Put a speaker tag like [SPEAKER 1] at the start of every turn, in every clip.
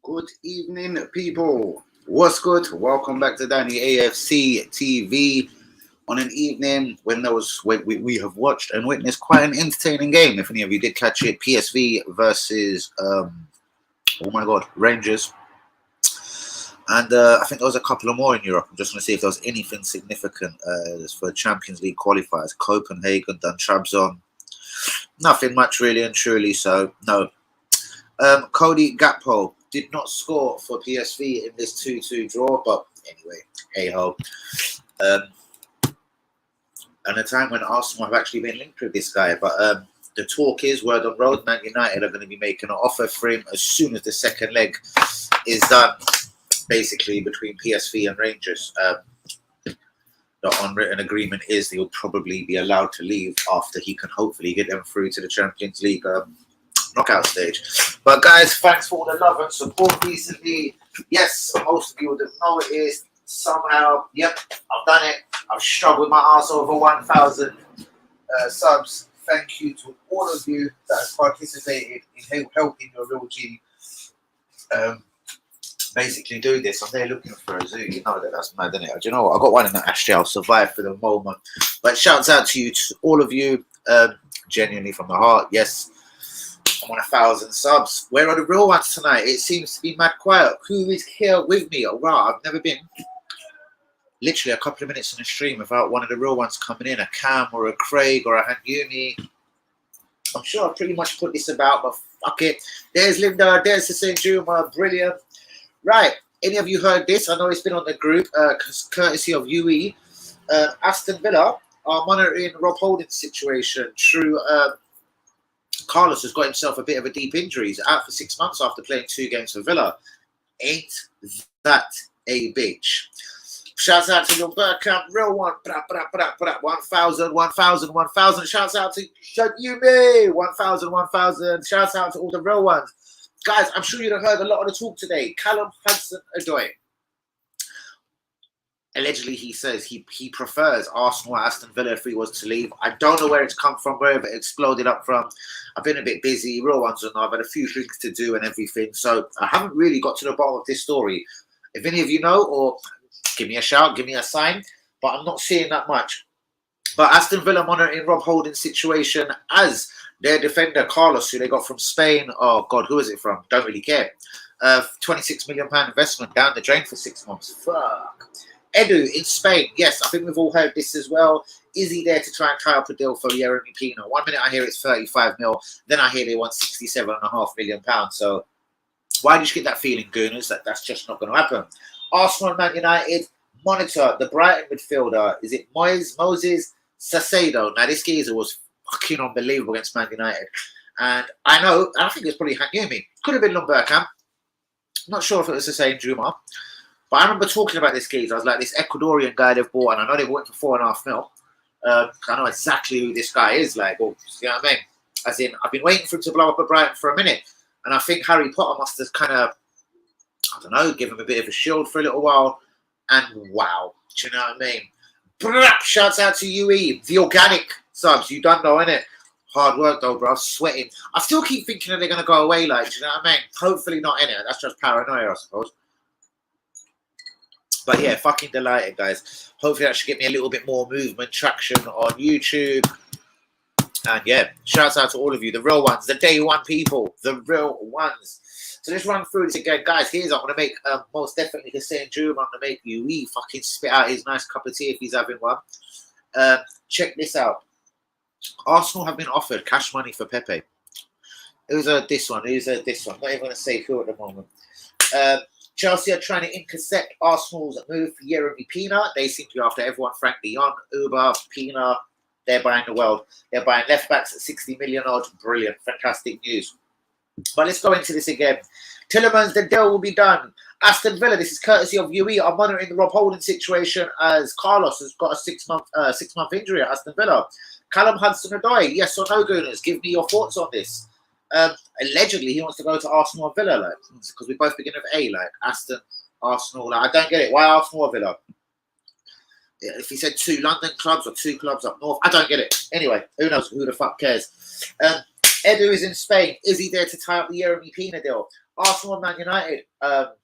[SPEAKER 1] Good evening, people. What's good? Welcome back to Danny AFC TV on an evening when we have watched and witnessed quite an entertaining game. If any of you did catch it, PSV versus Rangers. And I think there was a couple of more in Europe. I'm just going to see if there was anything significant for Champions League qualifiers. Copenhagen, done Trabzon. Nothing much really and truly. So no. Cody Gakpo did not score for PSV in this 2-2 draw, but anyway, hey-ho. And a time when Arsenal have actually been linked with this guy, but the talk is, word on road, Man United are going to be making an offer for him as soon as the second leg is done, basically between PSV and Rangers. The unwritten agreement is he'll probably be allowed to leave after he can hopefully get them through to the Champions League knockout stage. But guys, thanks for all the love and support recently. Yes, most of you would have noticed somehow. Yep, I've done it. I've struggled my ass over 1,000 subs. Thank you to all of you that have participated in helping your real G basically do this. I'm there looking for a zoo. You know that's mad, isn't it? Do you know what? I got one in the ashtray. I'll survive for the moment. But shouts out to you, to all of you, genuinely from the heart. Yes. I'm on 1,000 subs. Where are the real ones tonight? It seems to be mad quiet. Who is here with me? Oh, wow, I've never been literally a couple of minutes on the stream without one of the real ones coming in. A Cam or a Craig or a Hanyumi. I'm sure I've pretty much put this about, but fuck it. There's Linda. There's the St. Juma. Brilliant. Right. Any of you heard this? I know it's been on the group, courtesy of UE. Aston Villa are monitoring Rob Holding's situation through... Carlos has got himself a bit of a deep injury. He's out for 6 months after playing 2 games for Villa. Ain't that a bitch? Shouts out to your Burkamp, real one. 1,000, 1,000, 1,000. Shouts out to Yumi. 1,000, 1,000. Shouts out to all the real ones. Guys, I'm sure you'd have heard a lot of the talk today. Callum Hudson-Odoi. Allegedly, he says he prefers Arsenal or Aston Villa if he was to leave. I don't know where it's come from, wherever it exploded up from. I've been a bit busy, real ones and I've had a few things to do and everything. So I haven't really got to the bottom of this story. If any of you know, or give me a shout, give me a sign. But I'm not seeing that much. But Aston Villa monitoring Rob Holding's situation as their defender, Carlos, who they got from Spain. Oh, God, who is it from? Don't really care. £26 million investment down the drain for 6 months. Fuck. Edu in Spain, yes, I think we've all heard this as well. Is he there to try and tie up a deal for Yeremy Pino? 1 minute I hear it's 35 mil, then I hear they want £67.5 million. So why did you get that feeling, Gooners, that that's just not going to happen? Arsenal and Man United monitor the Brighton midfielder. Is it Moses Sassedo? Now this geezer was fucking unbelievable against Man United, and I think it was probably Hanyumi. Could have been Lumberkamp. Not sure if it was the same Juma. But I remember talking about this geezer. I was like, this Ecuadorian guy they've bought, and I know they bought him for 4.5 mil. I know exactly who this guy is. Like, well, you know what I mean? As in, I've been waiting for him to blow up at Brighton for a minute. And I think Harry Potter must have kind of, I don't know, give him a bit of a shield for a little while. And wow, do you know what I mean? Shouts out to UE, the organic subs. You done know, innit? Hard work though, bro. I'm sweating. I still keep thinking that they're going to go away, like, do you know what I mean? Hopefully not, innit? That's just paranoia, I suppose. But yeah, fucking delighted, guys. Hopefully that should get me a little bit more movement, traction on YouTube. And yeah, shouts out to all of you, the real ones, the day one people, the real ones. So let's run through this again. Guys, I'm going to make most definitely Hussein Juma. I'm going to make UE fucking spit out his nice cup of tea if he's having one. Check this out. Arsenal have been offered cash money for Pepe. Who's this one? Who's this one? I'm not even going to say who at the moment. Chelsea are trying to intercept Arsenal's move for Yeremy Pina. They seem to be after everyone. Frank de Jong, Uber, Pina. They're buying the world. They're buying left backs at 60 million odds. Brilliant. Fantastic news. But let's go into this again. Tillemans, the deal will be done. Aston Villa, this is courtesy of UE, are monitoring the Rob Holding situation as Carlos has got a 6 month injury at Aston Villa. Callum Hudson-Odoi, yes or no, Gooners? Give me your thoughts on this. Allegedly, he wants to go to Arsenal or Villa, like, because we both begin with A, like Aston, Arsenal. Like, I don't get it. Why Arsenal or Villa? If he said 2 London clubs or 2 clubs up north, I don't get it. Anyway, who knows? Who the fuck cares? Edu is in Spain. Is he there to tie up the Yeremy Pina deal? Arsenal and Man United are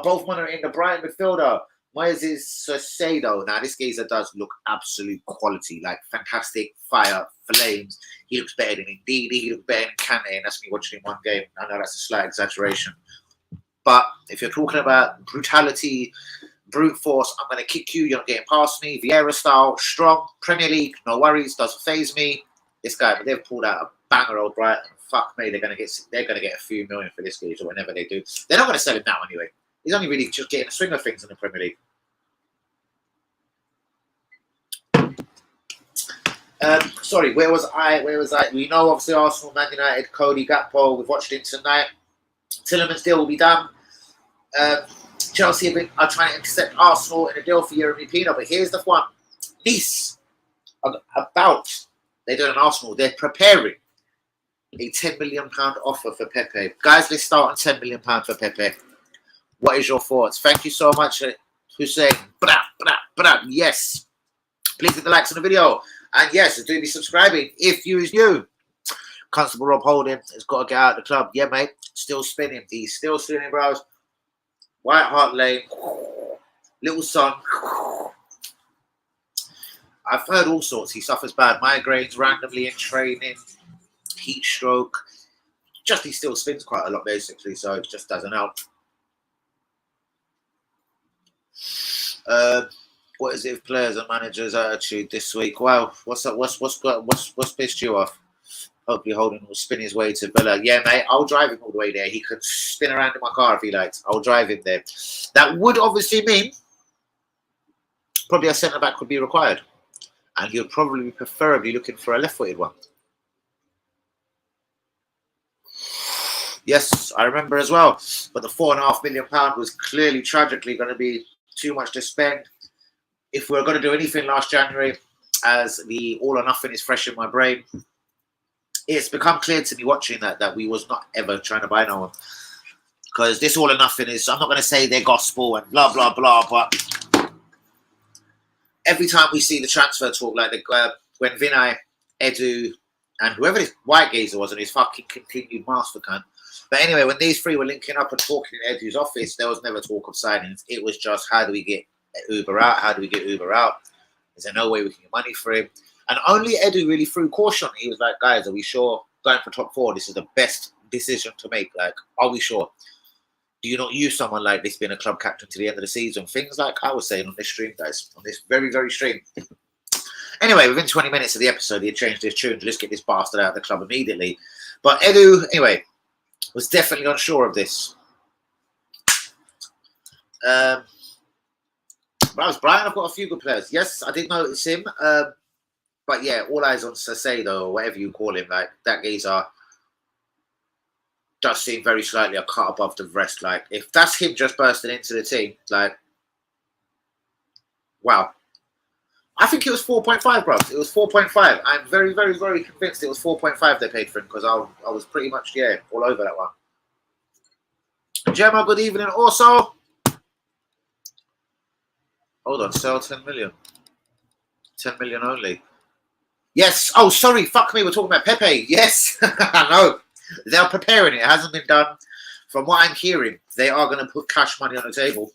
[SPEAKER 1] both monitoring the Brighton midfielder, Moises Caicedo. Now, this geezer does look absolute quality, like fantastic fire, flames. He looks better than Ndidi, he looks better than Kante, and that's me watching him one game. I know that's a slight exaggeration. But if you're talking about brutality, brute force, I'm going to kick you, you're not getting past me. Vieira style, strong, Premier League, no worries, doesn't faze me. This guy, but they've pulled out a banger old Brighton. Fuck me, they're gonna get a few million for this geezer or whenever they do. They're not gonna sell him now anyway. He's only really just getting the swing of things in the Premier League. Sorry, where was I? We know obviously Arsenal, Man United, Cody Gakpo. We've watched it tonight. Tielemans deal will be done. Chelsea are trying to intercept Arsenal in a deal for Yeremy Pino, but here's the one: Nice they're doing an Arsenal. They're preparing a £10 million offer for Pepe. Guys, let's start on £10 million for Pepe. What is your thoughts? Thank you so much, Hussein. Yes. Please hit the likes on the video. And yes, do be subscribing if you is new. Constable Rob Holding has got to get out of the club. Yeah, mate. Still spinning. He's still spinning, bros. White Hart Lane. Little son. I've heard all sorts. He suffers bad migraines randomly in training. Heat stroke. Just he still spins quite a lot, basically. So it just doesn't help. What is it with players and managers' attitude this week? Wow, what's up? What's pissed you off? Hopefully Holding will spin his way to Villa. Yeah, mate, I'll drive him all the way there. He can spin around in my car if he likes. I'll drive him there. That would obviously mean probably a centre-back would be required. And he would probably be preferably looking for a left-footed one. Yes, I remember as well. But the £4.5 million was clearly, tragically going to be too much to spend. If we were going to do anything last January, as the all or nothing is fresh in my brain, it's become clear to me watching that we was not ever trying to buy no one. Because this all or nothing is, I'm not going to say they're gospel and blah, blah, blah, but every time we see the transfer talk, like when Vinay, Edu, and whoever this white geezer was and his fucking continued master cunt. But anyway, when these three were linking up and talking in Edu's office, there was never talk of signings. It was just, how do we get Uber out? How do we get Uber out? Is there no way we can get money for him? And only Edu really threw caution. He was like, guys, are we sure going for top four, this is the best decision to make? Like, are we sure? Do you not use someone like this being a club captain to the end of the season? Things like I was saying on this stream, guys, on this very, very stream. Anyway, within 20 minutes of the episode, he had changed his tune. Let's get this bastard out of the club immediately. But Edu, anyway, was definitely unsure of this. But I was Brian. I've got a few good players. Yes, I did notice him. But yeah, all eyes on Caicedo or whatever you call him. Like, that geezer does seem very slightly a cut above the rest. Like, if that's him just bursting into the team, like, wow. I think it was 4.5, bro. It was 4.5. I'm very, very, very convinced it was 4.5 they paid for him because I was pretty much, yeah, all over that one. Gemma, good evening. Also, hold on, sell 10 million. 10 million only. Yes. Oh, sorry. Fuck me. We're talking about Pepe. Yes. I know. They're preparing it. It hasn't been done. From what I'm hearing, they are going to put cash money on the table.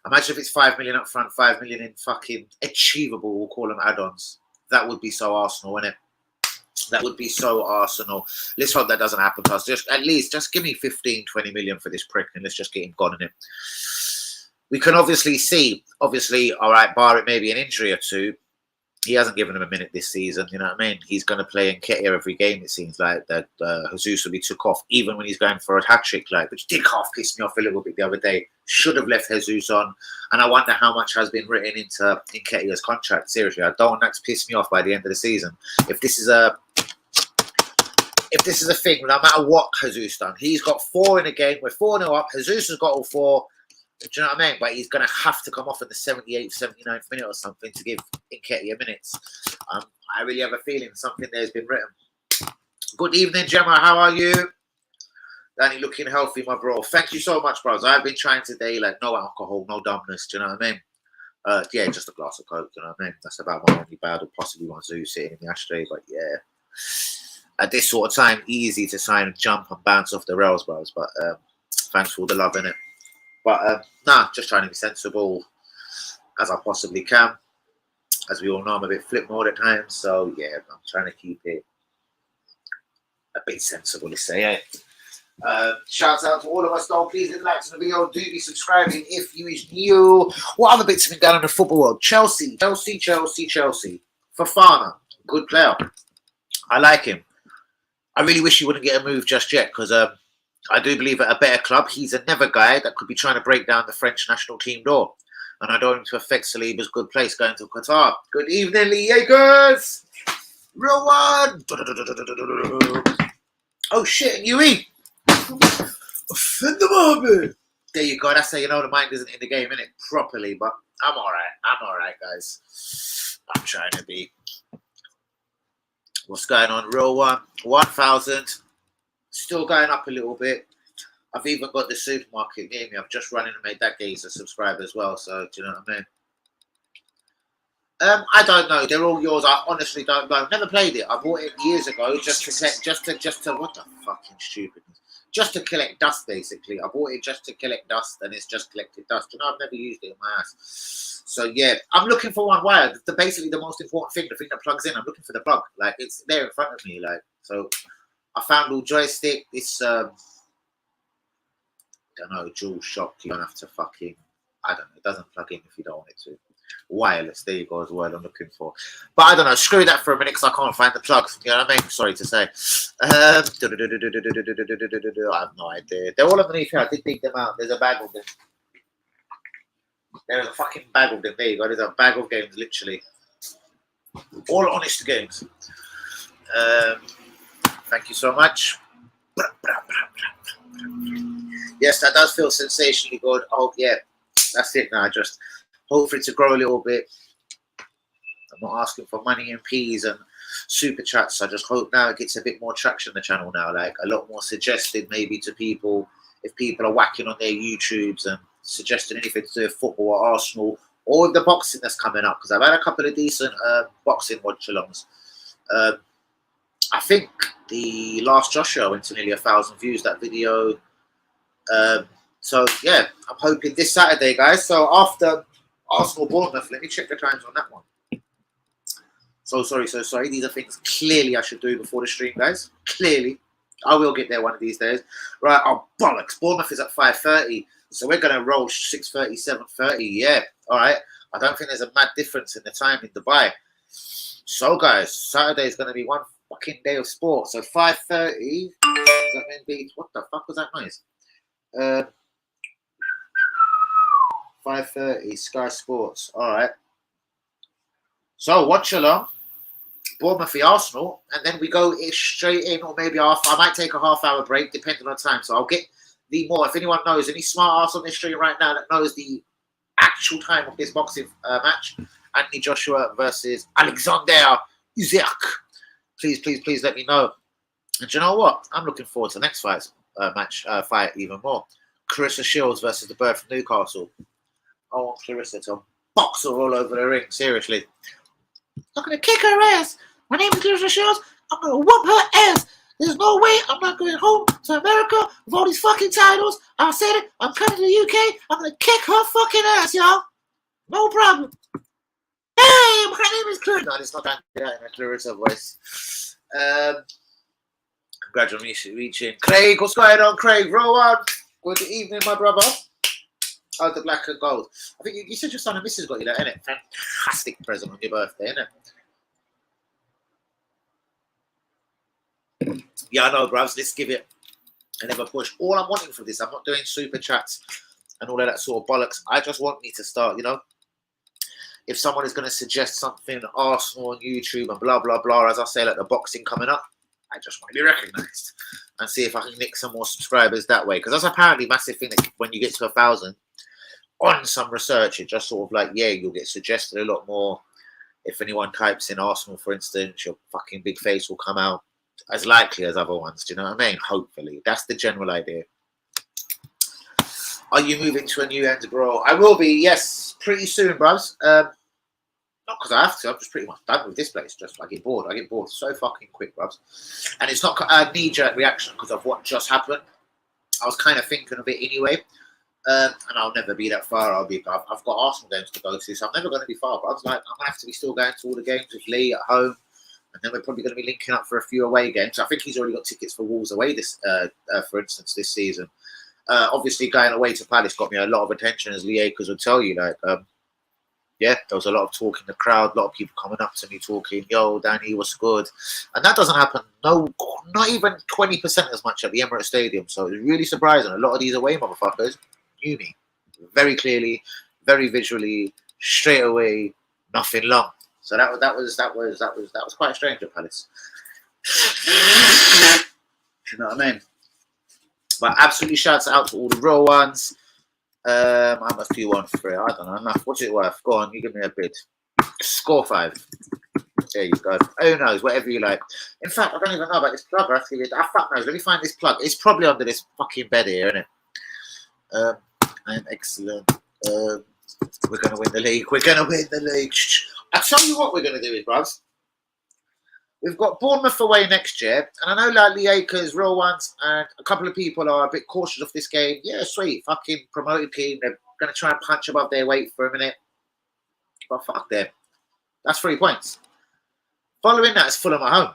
[SPEAKER 1] Imagine if it's 5 million up front, 5 million in fucking achievable, we'll call them add-ons. That would be so Arsenal, wouldn't it? That would be so Arsenal. Let's hope that doesn't happen to us. Just give me 15, 20 million for this prick and let's just get him gone in it. We can obviously see, all right, bar it maybe an injury or two, he hasn't given him a minute this season, you know what I mean? He's going to play Nketiah every game, it seems like, that Jesus will be took off, even when he's going for a hat-trick, like, which did half piss me off a little bit the other day. Should have left Jesus on, and I wonder how much has been written into Nketiah's contract. Seriously, I don't want that to piss me off by the end of the season. If this is a thing, no matter what Jesus done, he's got 4 in a game, we're 4-0 up, Jesus has got all 4. Do you know what I mean? But he's going to have to come off in the 78th, 79th minute or something to give Nketiah minutes. I really have a feeling something there has been written. Good evening, Gemma. How are you? Danny, looking healthy, my bro. Thank you so much, bros. I've been trying today, like, no alcohol, no dumbness. Do you know what I mean? Yeah, just a glass of Coke. Do you know what I mean? That's about my only bad. Or possibly one Zoo sitting in the ashtray, but yeah. at this sort of time, easy to sign and jump and bounce off the rails, bros. But thanks for all the love in it. But nah, just trying to be sensible as I possibly can. As we all know, I'm a bit flip mode at times, so yeah, I'm trying to keep it a bit sensible, let's say. Shouts out to all of us, though. Please hit like the video. Do be subscribing if you is new. What other bits have been done in the football world? Chelsea. Fofana, good player. I like him. I really wish he wouldn't get a move just yet, because I do believe at a better club, he's a never guy that could be trying to break down the French national team door. And I don't want him to affect Saliba's good place going to Qatar. Good evening, Lee Yakers. Real one. Oh shit, and UE. Offend the moment. There you go. That's how you know the mind isn't in the game, innit? Properly, but I'm alright, guys. I'm trying to be. What's going on? Real one. 1,000. Still going up a little bit. I've even got the supermarket near me. I've just run in and made that geezer subscribe as well. So, do you know what I mean? I don't know. They're all yours. I honestly don't know. I've never played it. I bought it years ago just to what the fucking stupidness. Just to collect dust, basically. I bought it just to collect dust, and it's just collected dust. You know, I've never used it in my ass. So yeah, I'm looking for one wire. Basically the most important thing, the thing that plugs in. I'm looking for the plug. Like it's there in front of me. Like so, I found all joystick. It's I don't know, dual shock. You don't have to fucking. I don't know. It doesn't plug in if you don't want it to. Wireless, there you go, as well. I'm looking for, but I don't know. Screw that for a minute because I can't find the plugs. You know what I mean? Sorry to say. I have no idea. They're all underneath here. I did dig them out. There's a bag of them. There's a fucking bag of them. There you go. There's a bag of games, literally. All honest games. Thank you so much. Yes, that does feel sensationally good. Oh yeah, that's it now. Just hope for it to grow a little bit. I'm not asking for money and peas and super chats. I just hope now it gets a bit more traction on the channel now, like a lot more suggested maybe to people if people are whacking on their YouTubes and suggesting anything to do with football or Arsenal or with the boxing that's coming up, because I've had a couple of decent boxing watch-alongs. I think the last Joshua went to nearly 1,000 views, that video. So yeah, I'm hoping this Saturday, guys. So after Arsenal Bournemouth, let me check the times on that one. So sorry. These are things clearly I should do before the stream, guys. Clearly, I will get there one of these days. Right? Oh bollocks! Bournemouth is at 5:30, so we're gonna roll 6:30, 7:30. Yeah, all right. I don't think there's a mad difference in the time in Dubai. So guys, Saturday is gonna be one fucking day of sport. So 5:30. Does that mean beat? What the fuck was that noise? 5:30, Sky Sports. All right. So watch along, Bournemouth v Arsenal, and then we go straight in, or maybe I might take a half-hour break depending on time. So I'll get the more. If anyone knows, any smart ass on this stream right now that knows the actual time of this boxing match, Anthony Joshua versus Alexander Usyk, please let me know. And do you know what? I'm looking forward to the next fight even more. Clarissa Shields versus the bird from Newcastle. I want Clarissa to box her all over the ring. Seriously. I'm going to kick her ass. My name is Clarissa Shields. I'm going to whoop her ass. There's no way I'm not going home to America with all these fucking titles. I said it. I'm coming to the UK. I'm going to kick her fucking ass, y'all. No problem. Hey, my name is Clarissa. No, it's not that in a Clarissa voice. Congratulations reaching. Craig, what's going on, Craig? Rowan. Good evening, my brother. Oh, the black and gold. I think you said your son and missus got you that, innit? Fantastic present on your birthday, innit? Yeah, I know, bros. Let's give it another push. All I'm wanting for this, I'm not doing super chats and all of that sort of bollocks. I just want me to start, you know? If someone is going to suggest something, Arsenal on YouTube and blah, blah, blah, as I say, like the boxing coming up, I just want to be recognised and see if I can nick some more subscribers that way. Because that's apparently a massive thing that when you get to 1,000, on some research, it just sort of like, yeah, you'll get suggested a lot more. If anyone types in Arsenal, for instance, your fucking big face will come out as likely as other ones. Do you know what I mean? Hopefully. That's the general idea. Are you moving to a new end, bro? I will be, yes, pretty soon, bros. Not because I have to. I'm just pretty much done with this place. Just I get bored. I get bored so fucking quick, bruv. And it's not a knee-jerk reaction because of what just happened. I was kind of thinking of it anyway. And I'll never be that far. I've got Arsenal games to go to, so I'm never going to be far. But I was like, I'm going to have to be still going to all the games with Lee at home. And then we're probably going to be linking up for a few away games. I think he's already got tickets for Wolves away for instance, this season. Obviously, going away to Palace got me a lot of attention, as Lee Akers would tell you. Yeah, there was a lot of talk in the crowd, a lot of people coming up to me talking, yo, Danny, what's good? And that doesn't happen, no, not even 20% as much at the Emirates Stadium. So it was really surprising. A lot of these away motherfuckers knew me very clearly, very visually, straight away, nothing long. So that was quite strange at Palace. You know what I mean? But absolutely shouts out to all the real ones. I'm a few 1-3. I don't know enough. What's it worth? Go on, you give me a bid. Score 5. There you go. Who knows? Whatever you like. In fact, I don't even know about this plug. I fuck knows. Let me find this plug. It's probably under this fucking bed here, isn't it? I'm excellent. We're gonna win the league. We're gonna win the league. I tell you what, we're gonna do it, bros. We've got Bournemouth away next year, and I know like Lee Akers, real ones, and a couple of people are a bit cautious of this game. Yeah, sweet, fucking promoted team. They're going to try and punch above their weight for a minute. But fuck them. That's 3 points. Following that is Fulham at home.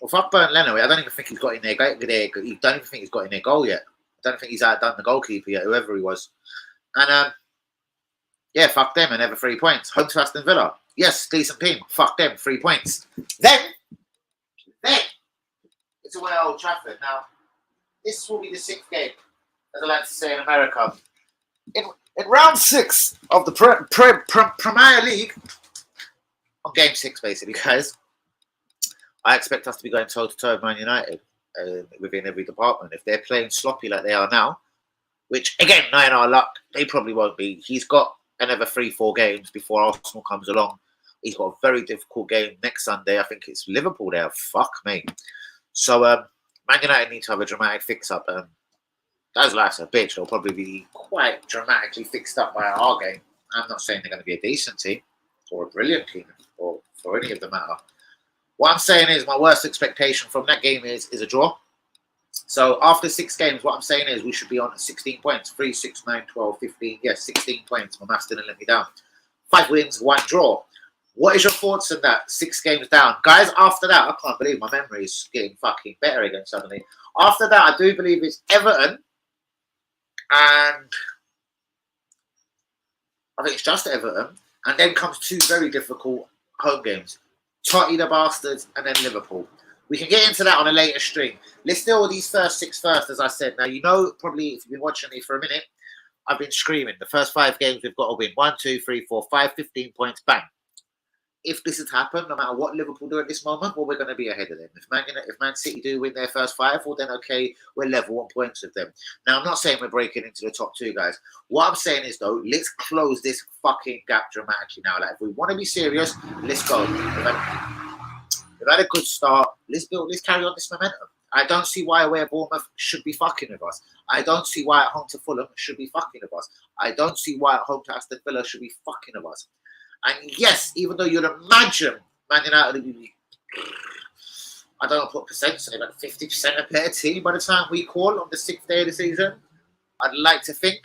[SPEAKER 1] Well, fuck Bernd Leno. I don't even think he's got in their goal. You don't even think he's got in their goal yet. I don't think he's outdone the goalkeeper yet, whoever he was. And yeah, fuck them and ever 3 points. Home to Aston Villa. Yes, decent team. Fuck them, 3 points. Then it's away at Old Trafford. Now, this will be the 6th game, as I like to say in America. In round 6 of the Premier League, on game 6, basically, guys, I expect us to be going toe-to-toe with Man United within every department. If they're playing sloppy like they are now, which, again, not in our luck, they probably won't be. He's got another 3-4 games before Arsenal comes along. He's got a very difficult game next Sunday. I think it's Liverpool there. Fuck me. So, Man United need to have a dramatic fix-up. Those lads are a bitch. They'll probably be quite dramatically fixed up by our game. I'm not saying they're going to be a decent team or a brilliant team or for any of the matter. What I'm saying is my worst expectation from that game is a draw. So after 6 games, what I'm saying is we should be on 16 points. 3, 6, 9, 12, 15. Yes, 16 points. My maths didn't let me down. 5 wins, 1 draw. What is your thoughts on that? 6 games down. Guys, after that, I can't believe my memory is getting fucking better again suddenly. After that, I do believe it's Everton. And I think it's just Everton. And then comes 2 very difficult home games. Totty the Bastards and then Liverpool. We can get into that on a later stream. Let's deal with these first 6 first, as I said. Now, you know, probably if you've been watching me for a minute, I've been screaming. The first 5 games we've got to win. 1, 2, 3, 4, 5, 15 points, bang. If this has happened, no matter what Liverpool do at this moment, well, we're going to be ahead of them. If Man City do win their first 5, well, then okay, we're level on points with them. Now, I'm not saying we're breaking into the top 2, guys. What I'm saying is, though, let's close this fucking gap dramatically now. Like, if we want to be serious, let's go. We've had a good start. Let's carry on this momentum. I don't see why away at Bournemouth should be fucking with us. I don't see why at home to Fulham should be fucking with us. I don't see why at home to Aston Villa should be fucking with us. And yes, even though you'd imagine Man United would be, I don't know, put percents in about 50% a better team by the time we call on the 6th day of the season, I'd like to think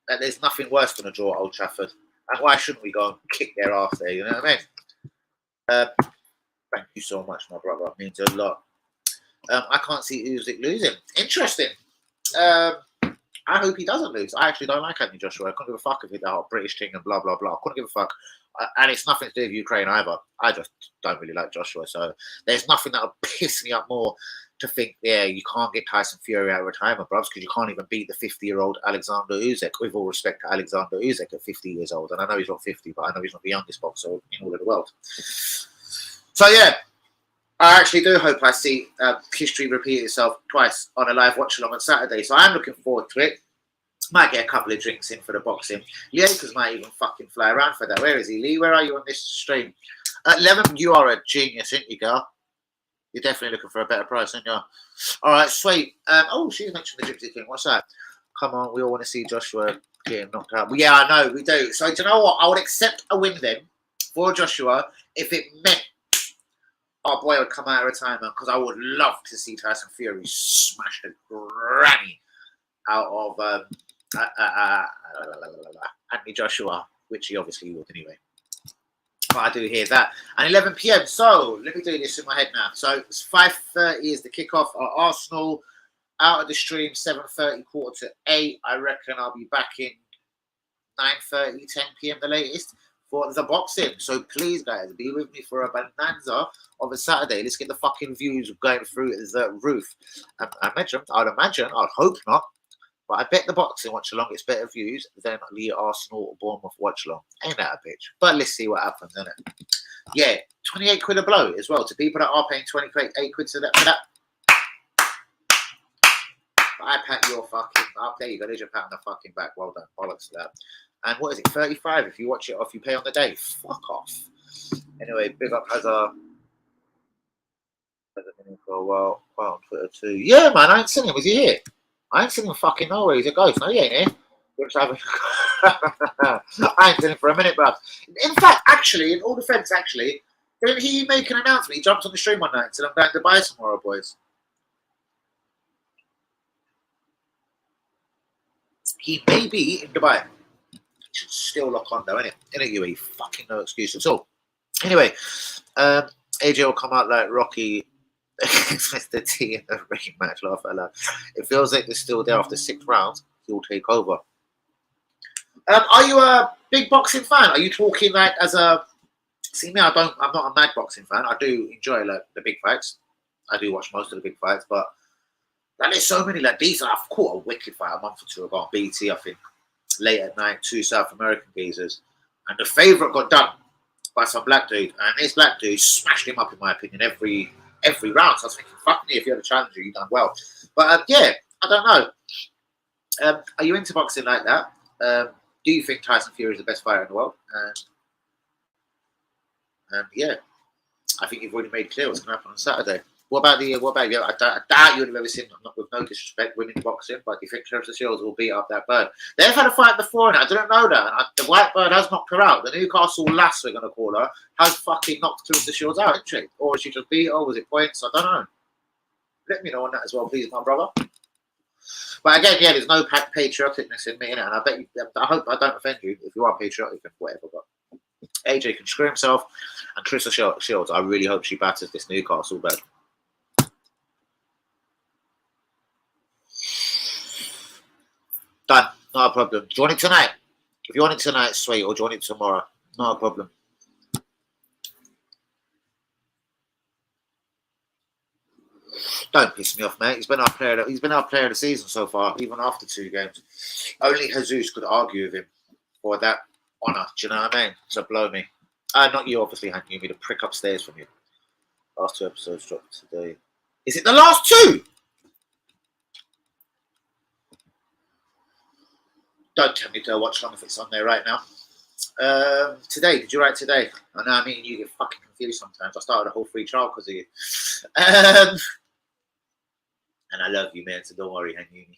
[SPEAKER 1] that there's nothing worse than a draw at Old Trafford. And why shouldn't we go and kick their ass there? You know what I mean? Thank you so much, my brother. It means a lot. I can't see Usyk losing. Interesting. I hope he doesn't lose. I actually don't like Anthony Joshua. I couldn't give a fuck if he's the whole British thing and blah, blah, blah. I couldn't give a fuck. And it's nothing to do with Ukraine either. I just don't really like Joshua. So there's nothing that would piss me up more to think, yeah, you can't get Tyson Fury out of retirement, bruvs, because you can't even beat the 50-year-old Alexander Usyk, with all respect to Alexander Usyk at 50 years old. And I know he's not 50, but I know he's not the youngest boxer in all of the world. So, yeah, I actually do hope I see history repeat itself twice on a live watch-along on Saturday. So I'm looking forward to it. Might get a couple of drinks in for the boxing. Lee Akers might even fucking fly around for that. Where is he? Lee, where are you on this stream? Lemon, you are a genius, ain't you, girl? You're definitely looking for a better price, aren't you? All right, sweet. Oh, she's mentioned the Gypsy King. What's that? Come on, we all want to see Joshua getting knocked out. But yeah, I know we do. So do you know what? I would accept a win then for Joshua if it meant our boy would come out of retirement, because I would love to see Tyson Fury smash the granny out of Anthony Joshua, which he obviously would anyway. But I do hear that. And 11 p.m. So let me do this in my head now. So it's 5:30 is the kickoff at Arsenal. Out of the stream, 7:30, 7:45. I reckon I'll be back in 9:30, 10 p.m. the latest for the boxing. So please, guys, be with me for a bonanza of a Saturday. Let's get the fucking views going through the roof. I'd hope not. But I bet the boxing watch along gets better views than the Arsenal or Bournemouth watch along. Ain't that a bitch? But let's see what happens, innit? Yeah, 28 quid a blow as well. To people that are paying 28 quid for that. I pat your fucking up. There you go. There's your pat on the fucking back. Well done. Bollocks to that. And what is it? 35 if you watch it or if you pay on the day. Fuck off. Anyway, big up as a for a while on Twitter too. Yeah, man, I ain't seen him. Was he here? I ain't seen him fucking nowhere. He's a ghost. No, he ain't here. I ain't seen him for a minute, bruv. In fact, actually, in all defense, actually, didn't he make an announcement? He jumped on the stream one night and said, I'm going to Dubai tomorrow, boys. He may be in Dubai. Should still lock on though, innit? Innit, you? Fucking no excuse at all. Anyway, AJ will come out like Rocky Mr. T in the ring match. Laugh out loud. It feels like they're still there after 6 rounds. He'll take over. Are you a big boxing fan? Are you talking like as a? See me, I'm not a mad boxing fan. I do enjoy like the big fights. I do watch most of the big fights, but like, there's so many like these. I've caught a wicked fight a month or two ago on BT, I think. Late at night, 2 South American geezers, and the favourite got done by some black dude, and this black dude smashed him up, in my opinion, every round. So I was thinking, fuck me, if you're the challenger, you've done well. But yeah, I don't know. Are you into boxing like that? Do you think Tyson Fury is the best fighter in the world? And yeah, I think you've already made clear what's going to happen on Saturday. What about you? I doubt you would have ever seen, not with no disrespect, women boxing, but do you think Claressa Shields will beat up that bird? They've had a fight before, and I didn't know that. And the white bird has knocked her out. The Newcastle lass, we're going to call her, has fucking knocked Claressa Shields out, isn't she? Or she just beat her? Was it points? I don't know. Let me know on that as well, please, my brother. But again, yeah, there's no patrioticness in me, innit? And I bet you, I hope I don't offend you if you are patriotic and whatever, but AJ can screw himself, and Claressa Shields, I really hope she batters this Newcastle bird. Done. Not a problem. Do you want it tonight? If you want it tonight, sweet. Or do you want it tomorrow? Not a problem. Don't piss me off, mate. He's been our player of the season so far, even after 2 games. Only Jesus could argue with him for that honour. Do you know what I mean? So blow me. Not you, obviously, Han. You need a prick upstairs from you. Last 2 episodes dropped today. Is it the last 2? Don't tell me to watch long if it's on there right now. Today, did you write today? I know, I mean, you get fucking confused sometimes. I started a whole free trial because of you. And I love you, man, so don't worry, Hanyuni.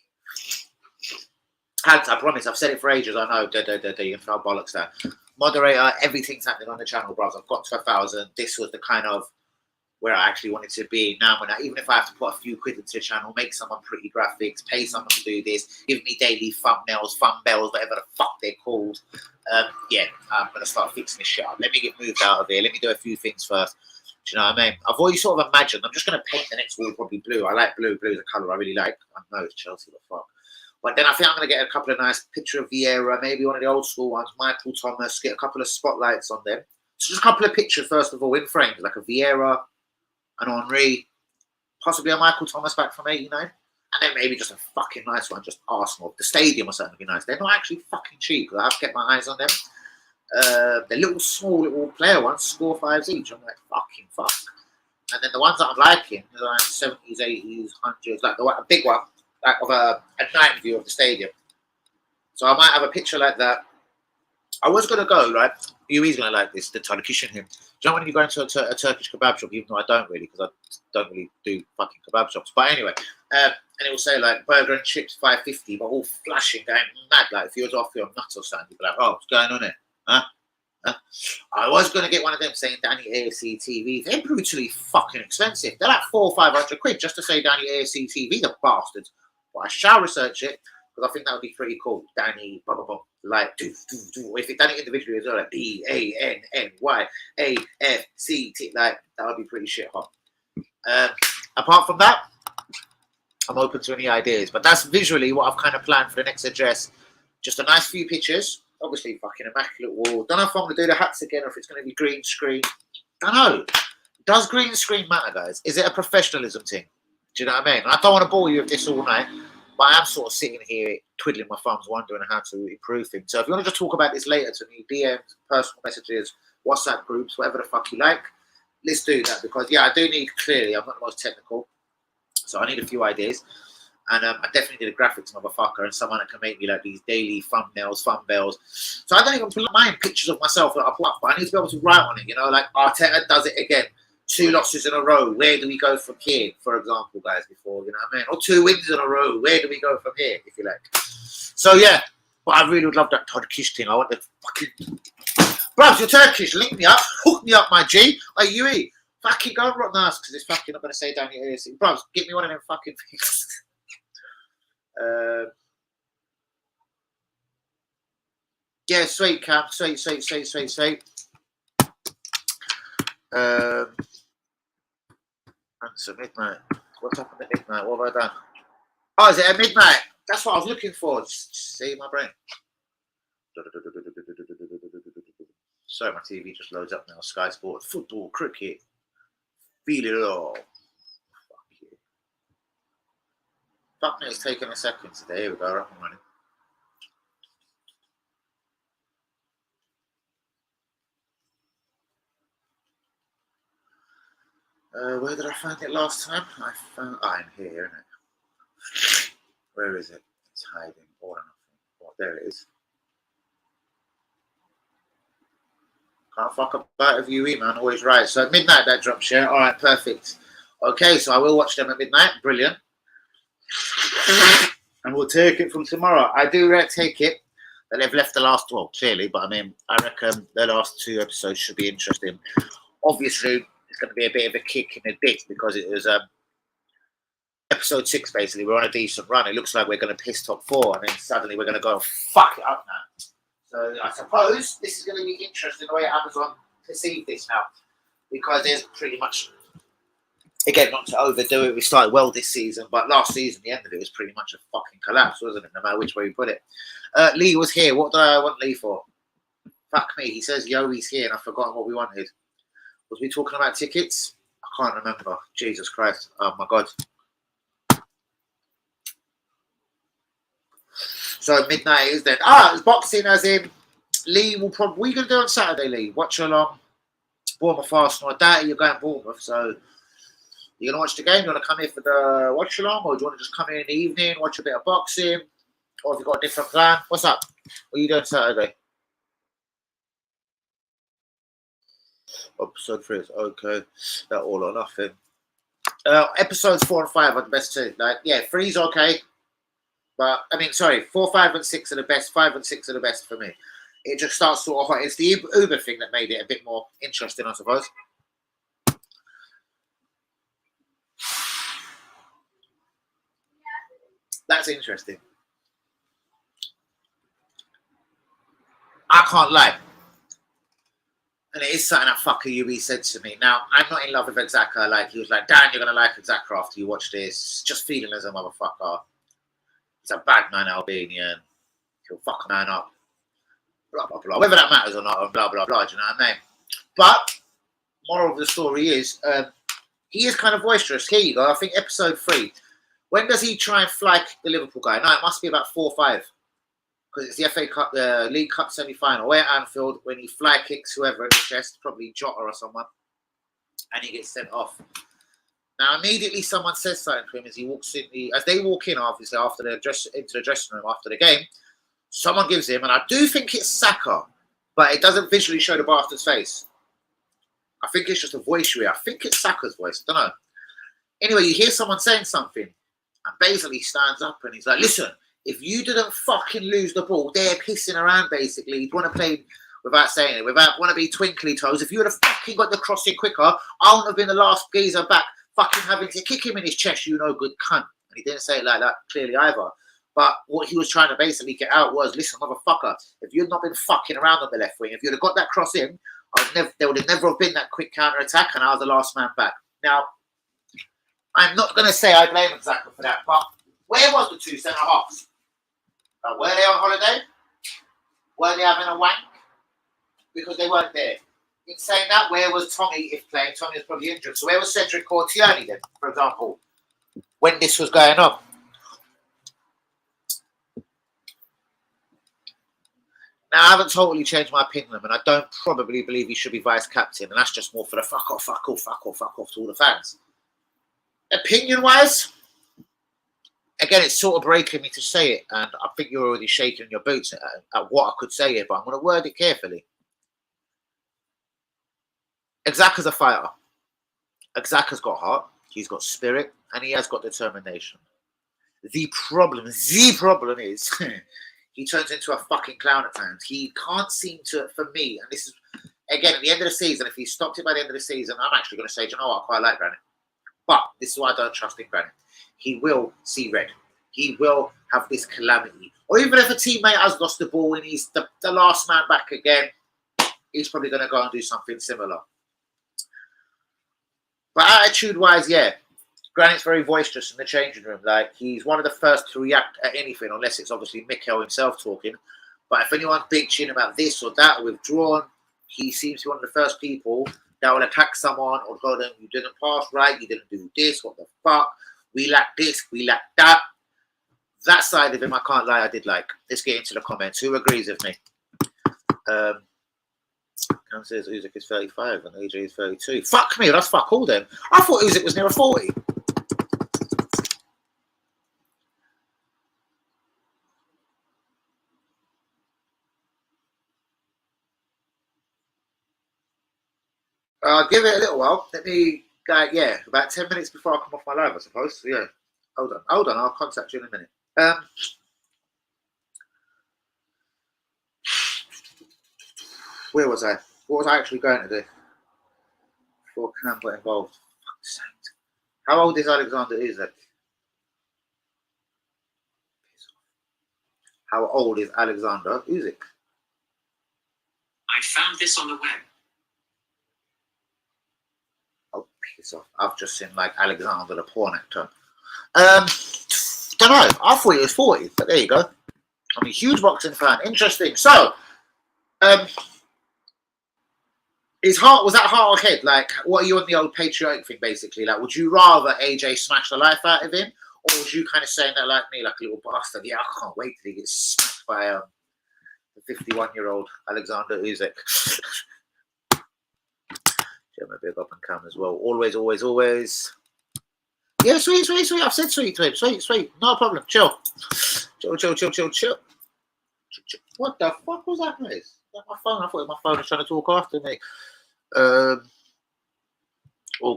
[SPEAKER 1] I promise, I've said it for ages. I know, you can throw bollocks there. Moderator, everything's happening on the channel, bros. I've got to 1,000. This was the kind of where I actually wanted to be. Now, even if I have to put a few quid into the channel, make someone pretty graphics, pay someone to do this, give me daily thumbnails, thumbnails, whatever the fuck they're called. Yeah, I'm going to start fixing this shit up. Let me get moved out of here. Let me do a few things first. Do you know what I mean? I've always sort of imagined, I'm just going to paint the next wall probably blue. I like blue. Blue is a colour I really like. I know it's Chelsea, the fuck. But then I think I'm going to get a couple of nice picture of Vieira, maybe one of the old school ones, Michael Thomas, get a couple of spotlights on them. So just a couple of pictures, first of all, in frames, like a Vieira, an Henry, possibly a Michael Thomas back from 89, and then maybe just a fucking nice one, just Arsenal. The stadium or something would be nice. They're not actually fucking cheap, because I've kept my eyes on them. The little small little player ones score 5s each. I'm like, fucking fuck. And then the ones that I'm liking, like 70s, 80s, 100s, like a big one, like of a night view of the stadium. So I might have a picture like that. I was going to go, right? He's going to like this, the Tadakishan him. you know when you go into a Turkish kebab shop, even though I don't really, because I don't really do fucking kebab shops. But anyway, and it will say like burger and chips $5.50, but all flashing, going mad. Like if you was off your nuts or something, you'd be like, oh, what's going on here? Huh? I was going to get one of them saying Danny ASC TV. They're brutally fucking expensive. They're like £400 or £500 just to say Danny ASC TV, the bastards. But I shall research it because I think that would be pretty cool. Danny, blah, blah, blah. Like, if it done it individually as well, like DANNYAFCT, like, that would be pretty shit hot. Apart from that, I'm open to any ideas. But that's visually what I've kind of planned for the next address. Just a nice few pictures. Obviously, fucking immaculate wall. Don't know if I'm going to do the hats again or if it's going to be green screen. Don't know. Does green screen matter, guys? Is it a professionalism thing? Do you know what I mean? I don't want to bore you with this all night, but I am sort of sitting here twiddling my thumbs, wondering how to improve things. So if you want to just talk about this later to me, DMs, personal messages, WhatsApp groups, whatever the fuck you like, let's do that. Because, yeah, I do need, clearly, I'm not the most technical, so I need a few ideas. And I definitely need a graphics motherfucker and someone that can make me like these daily thumbnails, fun bells. So I don't even put mind pictures of myself that I put up, but I need to be able to write on it, you know, like Arteta does it again. 2 losses in a row. Where do we go from here, for example, guys, before, you know what I mean? Or 2 wins in a row. Where do we go from here, if you like? So, yeah, but I really would love that Turkish thing. I want the fucking... Bruvs, you're Turkish. Link me up. Hook me up, my G. Hey, UE. Fucking go and rot nice because it's fucking not going to say down here. Bruvs, get me one of them fucking things. Yeah, sweet, Cam. Sweet. Answer midnight. What's happened at midnight? What have I done? Oh, is it at midnight? That's what I was looking for. Just see my brain. Sorry, my TV just loads up now. Sky Sport, football, cricket. Feel it all. Fuck you. Fuck me, it's taking a second today. Here we go, up and running. Where did I find it last time? I found in here, isn't it? Where is it? It's hiding. Or nothing. Oh, there it is. Can't fuck about with UE, man. Always right. So at midnight that drops, yeah? All right, perfect. Okay, so I will watch them at midnight. Brilliant. And we'll take it from tomorrow. I do take it that they've left the last, well, clearly, but I mean, I reckon the last 2 episodes should be interesting. Obviously, it's going to be a bit of a kick in the dick because it was episode 6, basically. We're on a decent run. It looks like we're going to piss top 4, and then suddenly we're going to go fuck it up now. So I suppose this is going to be interesting the way Amazon perceive this now, because there's pretty much, again, not to overdo it, we started well this season, but last season, the end of it was pretty much a fucking collapse, wasn't it? No matter which way you put it. Lee was here. What do I want Lee for? Fuck me. He says, yo, he's here, and I've forgotten what we wanted. Was we talking about tickets? I can't remember. Jesus Christ. Oh, my God. So midnight is then. It's boxing as in Lee will probably... What are you going to do on Saturday, Lee? Watch along. Bournemouth Arsenal. I doubt you're going Bournemouth, so... You going to watch the game? You want to come here for the watch along? Or do you want to just come in the evening, watch a bit of boxing? Or have you got a different plan? What's up? What are you doing Saturday? Episode 3 is okay. That all or nothing. Episodes 4 and 5 are the best 2. Like, yeah, 3's okay. But, I mean, sorry, 4, 5, and 6 are the best. 5 and 6 are the best for me. It just starts sort of... It's the Uber thing that made it a bit more interesting, I suppose. That's interesting. I can't lie. And it is something that fucker UE said to me. Now, I'm not in love with Xhaka. Like, he was like, Dan, you're going to like Xhaka after you watch this. Just feeling as a motherfucker. He's a bad man, Albanian. He'll fuck a man up. Blah, blah, blah. Whether that matters or not, and blah, blah, blah. Do you know what I mean? But, moral of the story is, he is kind of boisterous. Here you go. I think episode 3. When does he try and flag the Liverpool guy? No, it must be about 4 or 5. Because it's the FA Cup, the League Cup semi-final. We're at Anfield when he flag kicks whoever in the chest, probably Jota or someone, and he gets sent off. Now, immediately someone says something to him as he walks in. As they walk in, obviously, into the dressing room after the game, someone gives him, and I do think it's Saka, but it doesn't visually show the bastard's face. I think it's just a voice you hear. I think it's Saka's voice. I don't know. Anyway, you hear someone saying something, and basically he stands up and he's like, listen, if you didn't fucking lose the ball, they're pissing around basically. You'd want to play without saying it, without want to be twinkly toes. If you would have fucking got the cross in quicker, I wouldn't have been the last geezer back fucking having to kick him in his chest, you no good cunt. And he didn't say it like that clearly either. But what he was trying to basically get out was, listen, motherfucker, if you'd not been fucking around on the left wing, if you'd have got that cross in, there would have never have been that quick counter attack, and I was the last man back. Now, I'm not going to say I blame Xhaka for that, but where was the two centre halves? Were they on holiday? Were they having a wank? Because they weren't there. In saying that, where was Tommy if playing? Tommy was probably injured. So where was Cedric or Tierney then, for example, when this was going on? Now, I haven't totally changed my opinion, and I don't probably believe he should be vice-captain, and that's just more for the fuck off to all the fans. Opinion-wise, again, it's sort of breaking me to say it, and I think you're already shaking your boots at what I could say here, but I'm going to word it carefully. Xhaka's a fighter. Xhaka's got heart, he's got spirit, and he has got determination. The problem is... he turns into a fucking clown at times. He can't seem to, for me, and this is, again, at the end of the season, if he stopped it by the end of the season, I'm actually going to say, do you know what, I quite like Granit. But this is why I don't trust in Granit. He will see red. He will have this calamity. Or even if a teammate has lost the ball and he's the last man back again, he's probably going to go and do something similar. But attitude-wise, yeah, Granit's very boisterous in the changing room. Like, he's one of the first to react at anything, unless it's obviously Mikel himself talking. But if anyone's bitching about this or that, withdrawn, he seems to be one of the first people that will attack someone or go, you didn't pass right, you didn't do this, what the fuck, we lack this, we lack that. That side of him, I can't lie, I did like. Let's get into the comments. Who agrees with me? Cam says Usyk is 35 and AJ is 32. Fuck me, that's fuck all then. I thought Usyk was near 40. I'll give it a little while. Let me, about 10 minutes before I come off my live, I suppose. So, yeah, hold on. I'll contact you in a minute. Where was I? What was I actually going to do? Before Cam got involved. Fuck's sake. How old is Alexander Usyk? How old is Alexander Usyk?
[SPEAKER 2] I found this on the web.
[SPEAKER 1] Oh, piss off. I've just seen like Alexander the porn actor. Don't know. I thought he was 40, but there you go. I'm a huge boxing fan. Interesting. So, was that heart or head? Like, what are you on the old patriotic thing, basically? Like, would you rather AJ smash the life out of him? Or was you kind of saying that like me, like a little bastard? Yeah, I can't wait till he gets smacked by the 51-year-old Alexander Usyk. I'm a big up and come as well. Always. Yeah, sweet. I've said sweet to him. Sweet. No problem. Chill. What the fuck was that noise? My phone. I thought my phone was trying to talk after me. Oh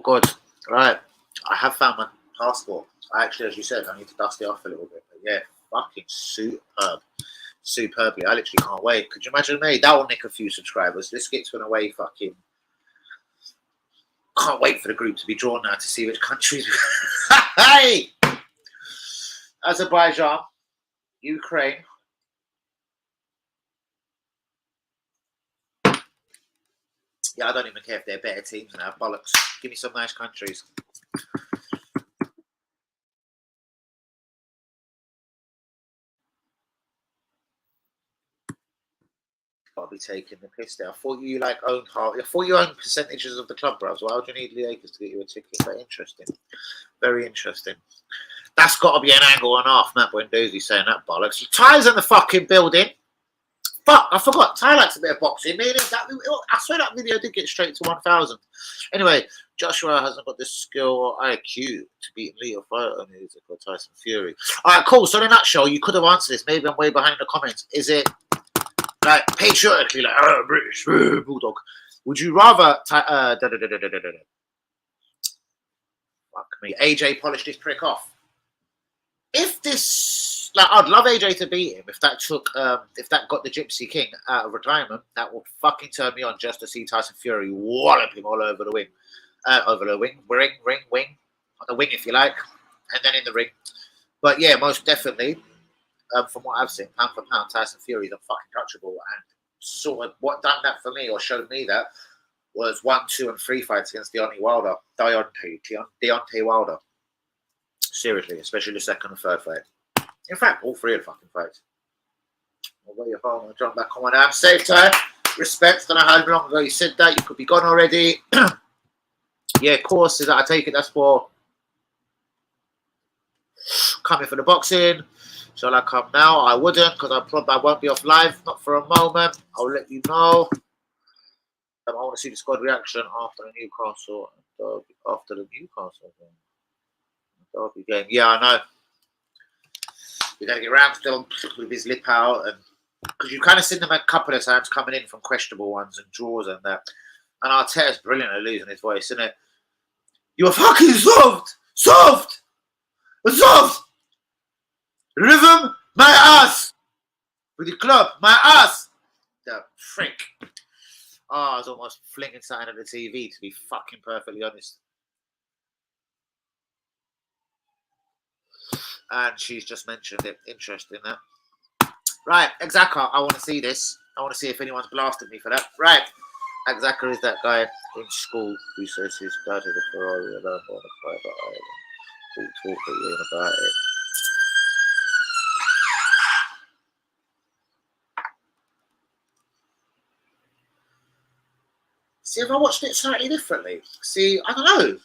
[SPEAKER 1] God. Right. I have found my passport. Actually, as you said, I need to dust it off a little bit. But yeah, fucking superbly. I literally can't wait. Could you imagine me? That will nick a few subscribers. Let's get to an away fucking. Can't wait for the group to be drawn now to see which countries. Hey! Azerbaijan, Ukraine. Yeah, I don't even care if they're better teams now. Bollocks. Give me some nice countries. Got to be taking the piss there. I thought you owned half. I thought you owned percentages of the club, bros. Why would you need Lee Akers to get you a ticket? But interesting. Very interesting. That's got to be an angle and a half. Matt Buendouzi saying that bollocks. Ty's in the fucking building. Fuck, I forgot. Ty likes a bit of boxing. I swear that video did get straight to 1,000. Anyway, Joshua hasn't got the skill or IQ to beat Leo Fighter or Tyson Fury. All right, cool. So in a nutshell, you could have answered this. Maybe I'm way behind the comments. Is it like patriotically, like British Bulldog? Would you rather fuck me, AJ polish this prick off? If this, like, I'd love AJ to beat him if that got the Gypsy King out of retirement. That would fucking turn me on just to see Tyson Fury wallop him all over the wing, on the wing, if you like, and then in the ring. But yeah, most definitely, from what I've seen, pound for pound, Tyson Fury is fucking touchable, and sort of what done that for me or showed me that was 1, 2, and 3 fights against Deontay Wilder. Seriously, especially the second and third fight. In fact, all 3 of the fucking fights. I'll wait your phone and jump back on my damn safe time. Respect, don't know how long ago you said that. You could be gone already. Yeah, of course. Is that I take it that's for coming for the boxing. Shall I come now? I wouldn't, because I won't be off live. Not for a moment. I'll let you know. I want to see the squad reaction after the Newcastle Derby game. Yeah, I know. We're going to get Ramsdale with his lip out, and because you kind of seen them a couple of times coming in from questionable ones and draws and that. And Arteta's brilliant at losing his voice, isn't it? You're fucking soft. Rhythm, my ass. With the club, my ass. The frick. Oh, I was almost flinging something at the TV, to be fucking perfectly honest. And she's just mentioned it. Interesting, that. Right, Exaka, I want to see this. I want to see if anyone's blasted me for that. Right, Exaka is that guy in school who says he started a Ferrari alone on a private island. We'll talk to you about it. See, if I watched it slightly differently. See, I don't know.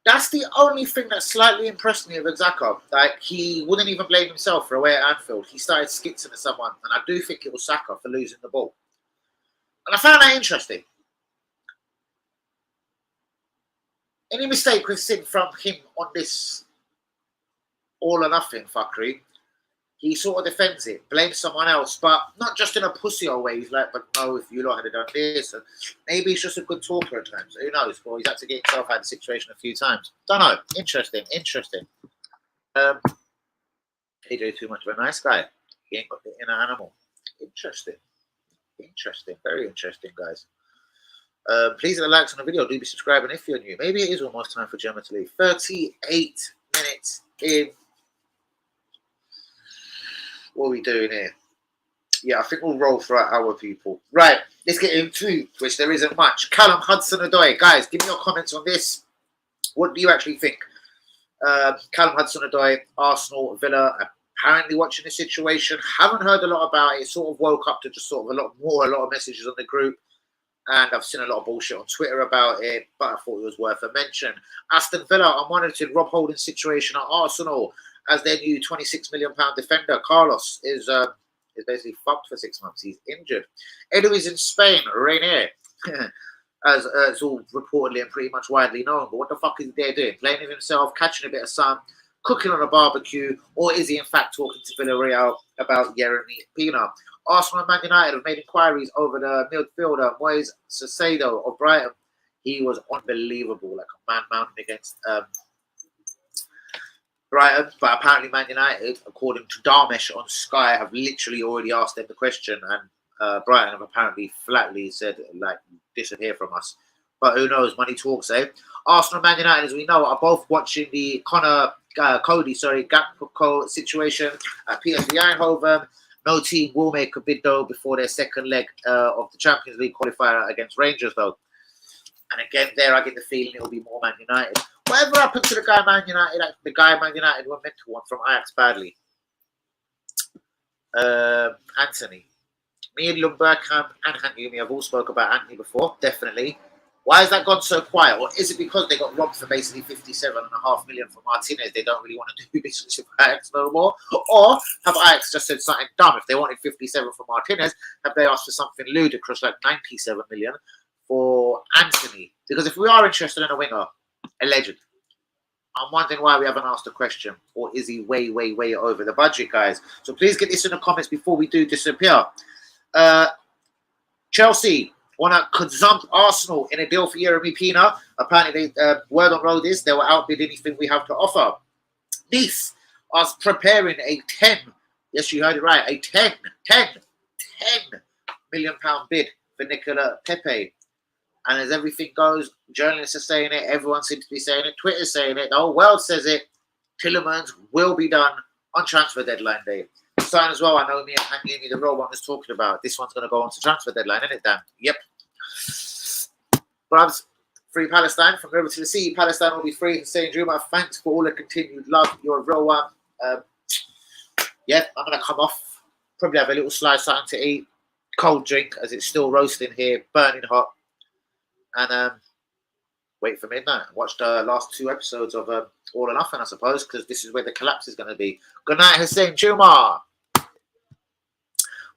[SPEAKER 1] That's the only thing that slightly impressed me of Exaka. Like, he wouldn't even blame himself for away at Anfield. He started skitzing at someone, and I do think it was Saka for losing the ball. And I found that interesting. Any mistake we've seen from him on this all or nothing fuckery, he sort of defends it, blames someone else, but not just in a pussy old way. He's like, but no, if you lot had done this, and maybe he's just a good talker at times. Who knows? Well, he's had to get himself out of the situation a few times. Don't know. Interesting. He do too much of a nice guy. He ain't got the inner animal. Interesting. Very interesting, guys. Please hit the likes on the video. Do be subscribing if you're new. Maybe it is almost time for Gemma to leave. 38 minutes in. What are we doing here? Yeah, I think we'll roll for our hour, people. Right, let's get into which there isn't much. Callum Hudson-Odoi. Guys, give me your comments on this. What do you actually think? Callum Hudson-Odoi, Arsenal, Villa, apparently watching the situation. Haven't heard a lot about it. Sort of woke up to just sort of a lot of messages on the group. And I've seen a lot of bullshit on Twitter about it, but I thought it was worth a mention. Aston Villa are monitoring Rob Holding's situation at Arsenal as their new £26 million defender. Carlos is basically fucked for 6 months. He's injured. Edu is in Spain, Rainier, as it's all reportedly and pretty much widely known. But what the fuck is he there doing? Playing with himself, catching a bit of sun, cooking on a barbecue, or is he in fact talking to Villarreal about Yeremy Pina? Arsenal and Man United have made inquiries over the midfielder Moise Caicedo of Brighton. He was unbelievable, like a man mountain against Brighton. But apparently Man United, according to Darmesh on Sky, have literally already asked them the question, and Brighton have apparently flatly said, like, disappear from us. But who knows? Money talks, eh? Arsenal and Man United, as we know, are both watching the Cody Gakpo situation at PSV Eindhoven. No team will make a bid, though, before their second leg of the Champions League qualifier against Rangers, though. And again, there I get the feeling it will be more Man United. Whatever happened to the guy Man United were meant to want from Ajax badly? Anthony. Me and Lundbergkamp and Hangumi have all spoke about Anthony before, definitely. Why has that gone so quiet? Or is it because they got robbed for basically $57.5 million from Martinez? They don't really want to do business with Ajax no more? Or have Ajax just said something dumb? If they wanted 57 for Martinez, have they asked for something ludicrous like 97 million for Anthony? Because if we are interested in a winger, a legend, I'm wondering why we haven't asked a question. Or is he way, way, way over the budget, guys? So please get this in the comments before we do disappear. Chelsea Want to consume Arsenal in a deal for Yeremy Pina. Apparently, word on road is they will outbid anything we have to offer. Nice are preparing a 10, yes, you heard it right, a 10 million pound bid for Nicola Pepe. And as everything goes, journalists are saying it, everyone seems to be saying it, Twitter's saying it, the whole world says it. Tielemans will be done on transfer deadline day. Sign as well, I know me and Hangi, the real one was talking about. This one's going to go on to transfer deadline, isn't it, Dan? Yep. Brabs, free Palestine from river to the sea. Palestine will be free. Hussein Juma, thanks for all the continued love. You're a real one. Yeah, I'm going to come off. Probably have a little slice something to eat. Cold drink as it's still roasting here, burning hot. And wait for midnight. Watch the last 2 episodes of All or Nothing, I suppose, because this is where the collapse is going to be. Good night, Hussein Juma.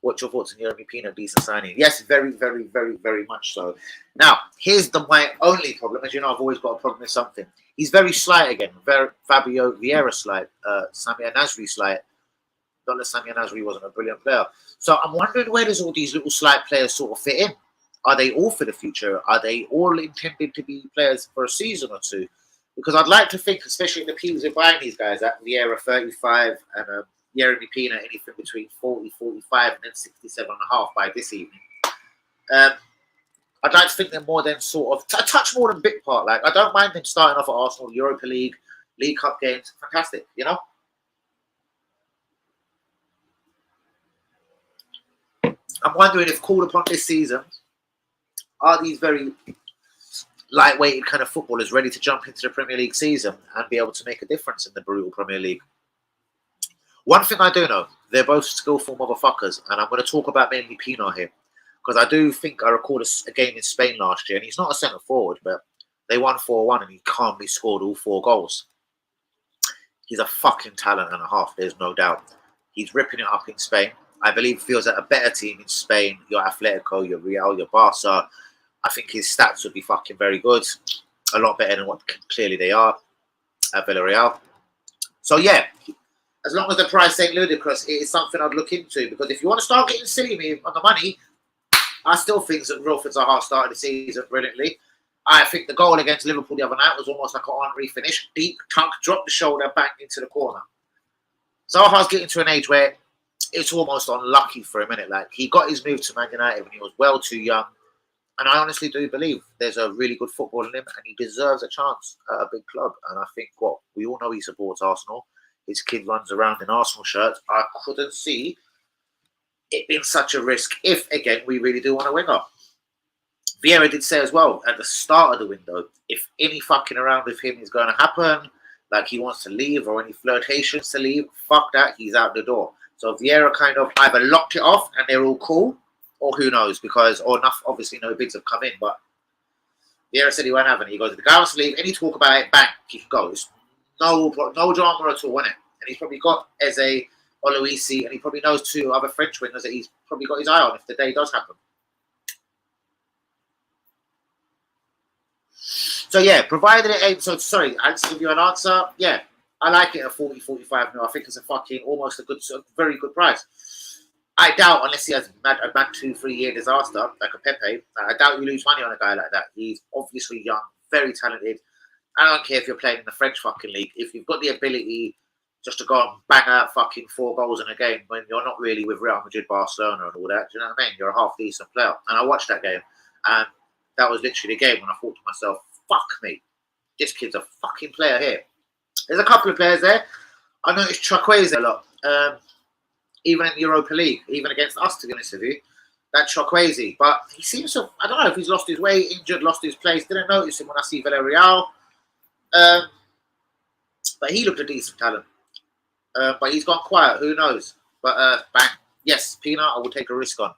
[SPEAKER 1] What's your thoughts on Yeremy Pina? Decent signing. Yes, very, very, very, very much so. Now, here's my only problem. As you know, I've always got a problem with something. He's very slight again. Very Fabio Vieira slight. Samir Nasri slight. Not that Samir Nasri wasn't a brilliant player. So I'm wondering where does all these little slight players sort of fit in? Are they all for the future? Are they all intended to be players for a season or two? Because I'd like to think, especially in the teams who are buying these guys, that Vieira 35 and Yeremy Pina anything between 40, 45 and then 67.5 by this evening. I'd like to think they're more than sort of a touch more than bit part. Like, I don't mind them starting off at Arsenal, Europa League, League Cup games. Fantastic, you know? I'm wondering if called upon this season, are these very lightweighted kind of footballers ready to jump into the Premier League season and be able to make a difference in the brutal Premier League? One thing I do know, they're both skillful motherfuckers, and I'm going to talk about mainly Pina here, because I do think I recorded a game in Spain last year, and he's not a centre forward, but they won 4-1, and he calmly scored all 4 goals. He's a fucking talent and a half, there's no doubt. He's ripping it up in Spain. I believe feels that a better team in Spain, your Atletico, your Real, your Barca, I think his stats would be fucking very good. A lot better than what clearly they are at Villarreal. So yeah, as long as the price ain't ludicrous, it is something I'd look into. Because if you want to start getting silly me on the money, I still think that Wilfried Zaha started the season brilliantly. I think the goal against Liverpool the other night was almost like an Henry finish. Deep, tuck, drop the shoulder, back into the corner. Zaha's getting to an age where it's almost unlucky for a minute. Like, he got his move to Man United when he was well too young. And I honestly do believe there's a really good football in him and he deserves a chance at a big club. And I think we all know he supports Arsenal. His kid runs around in Arsenal shirts. I couldn't see it being such a risk if, again, we really do want a winger. Vieira did say as well at the start of the window, if any fucking around with him is going to happen, like he wants to leave or any flirtations to leave, fuck that, he's out the door. So Vieira kind of either locked it off and they're all cool, or who knows, obviously no bids have come in, but Vieira said he won't have any. He goes, if the guy wants to leave, any talk about it, bang, he goes. No drama at all, innit? And he's probably got Eze, Oloisi, and he probably knows 2 other French wingers that he's probably got his eye on if the day does happen. So yeah, provided it ain't, so sorry, I just give you an answer. Yeah, I like it at 40, 45 mil. I think it's a very good price. I doubt, unless he has a mad 2-3 year disaster, like a Pepe, I doubt you lose money on a guy like that. He's obviously young, very talented. I don't care if you're playing in the French fucking league. If you've got the ability just to go and bang out fucking 4 goals in a game when you're not really with Real Madrid, Barcelona and all that, do you know what I mean? You're a half decent player. And I watched that game, and that was literally the game when I thought to myself, fuck me, this kid's a fucking player here. There's a couple of players there. I noticed Chukwueze a lot, even in the Europa League, even against us, to be honest with you. That Chukwueze, but he seems to, I don't know if he's lost his way, injured, lost his place. Didn't notice him when I see Villarreal. But he looked a decent talent. But he's gone quiet, who knows? But bang. Yes, Pina, I will take a risk on.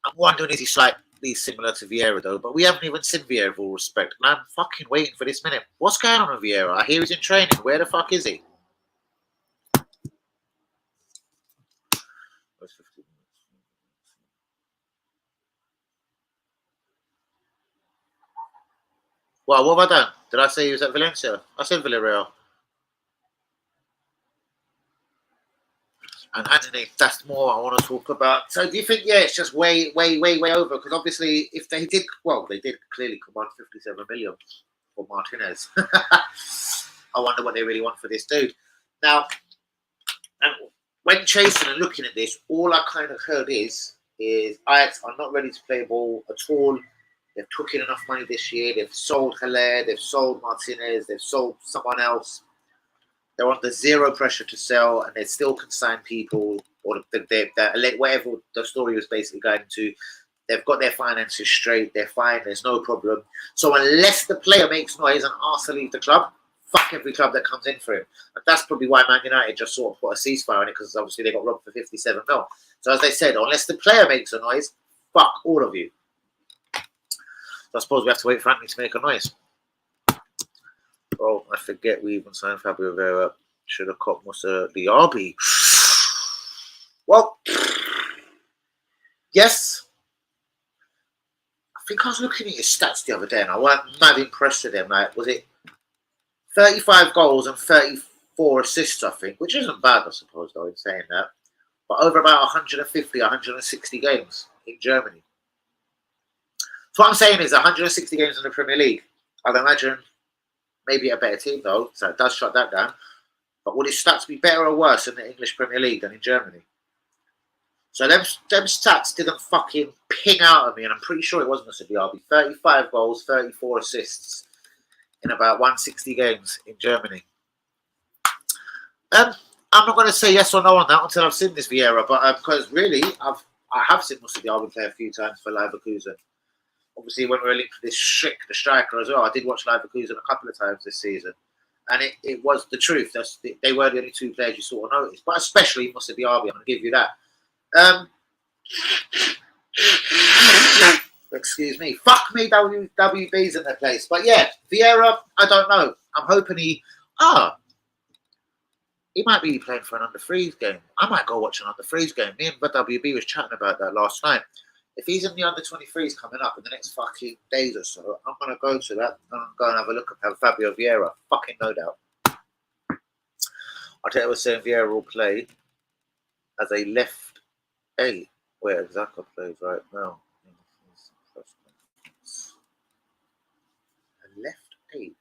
[SPEAKER 1] I'm wondering if he's slightly similar to Vieira, though. But we haven't even seen Vieira, with all respect. And I'm fucking waiting for this minute. What's going on with Vieira? I hear he's in training. Where the fuck is he? Well, what have I done? Did I say he was at Valencia? I said Villarreal. And Anthony, that's more I want to talk about. So do you think, yeah, it's just way over? Because obviously, if they did, well, they did clearly command 57 million for Martinez. I wonder what they really want for this dude. Now, and when chasing and looking at this, all I kind of heard is Ajax are not ready to play ball at all. They've took in enough money this year. They've sold Haller, they've sold Martinez, they've sold someone else. They're under zero pressure to sell, and they still can sign people, or whatever the story was basically going to. They've got their finances straight. They're fine. There's no problem. So unless the player makes noise and asks to leave the club, fuck every club that comes in for him. And that's probably why Man United just sort of put a ceasefire on it, because obviously they got robbed for 57 mil. So as they said, unless the player makes a noise, fuck all of you. So I suppose we have to wait for Anthony to make a noise. Oh, I forget we even signed Fabio Vieira. Should have caught Moussa Diaby. Well, yes. I think I was looking at his stats the other day and I wasn't mad impressed with him. Like, was it 35 goals and 34 assists, I think, which isn't bad, I suppose, though, in saying that. But over about 150, 160 games in Germany. So what I'm saying is 160 games in the Premier League. I'd imagine maybe a better team, though, so it does shut that down. But would his stats be better or worse in the English Premier League than in Germany? So them stats didn't fucking ping out at me, and I'm pretty sure it wasn't a Diaby. 35 goals, 34 assists in about 160 games in Germany. I'm not going to say yes or no on that until I've seen this Vieira, but because really, I have seen Moussa Diaby play a few times for Leverkusen. Obviously, when we were linked to this Schick, the striker as well, I did watch Leverkusen a couple of times this season. And it was the truth. They were the only two players you sort of noticed. But especially Moussa Diaby, I'm going to give you that. Excuse me. Fuck me, WB's in their place. But yeah, Vieira, I don't know. I'm hoping he might be playing for an under-3s game. I might go watch an under-3s game. Me and WB was chatting about that last night. If he's in the under-23s coming up in the next fucking days or so, I'm going to go to that and go and have a look at Fabio Vieira. Fucking no doubt. I'll tell you what, saying Vieira will play as a left 8, where Xhaka plays right now. A left 8.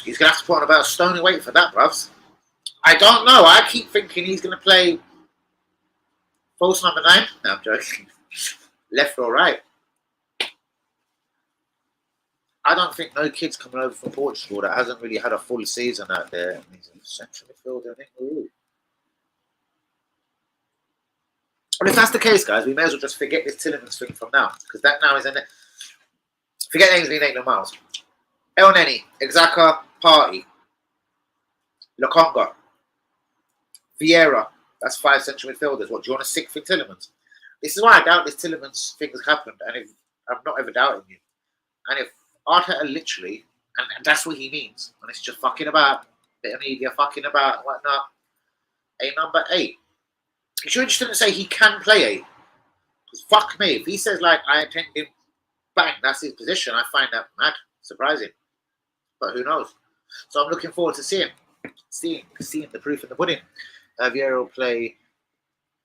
[SPEAKER 1] He's going to have to put on about a stony weight for that, bruvs. I don't know. I keep thinking he's going to play false number 9. No, I'm joking. Left or right. I don't think no kid's coming over from Portugal that hasn't really had a full season out there. And he's a central midfielder. Well, if that's the case, guys, we may as well just forget this Tielemans thing from now. Because that now is in it. Forget names being 8 miles. El Neni, Xhaka, Partey, Lokonga, Vieira. That's 5 central midfielders. What, do you want a 6th for Tielemans? This is why I doubt this Tielemans thing has happened. And if I'm not ever doubting you. And if Arteta literally, and that's what he means, and it's just fucking about, bit of media fucking about, whatnot, a number 8. It's interesting to say he can play 8. Because fuck me, if he says, like, I intend him, bang, that's his position, I find that mad, surprising. But who knows? So I'm looking forward to seeing the proof in the pudding. Vieira will play,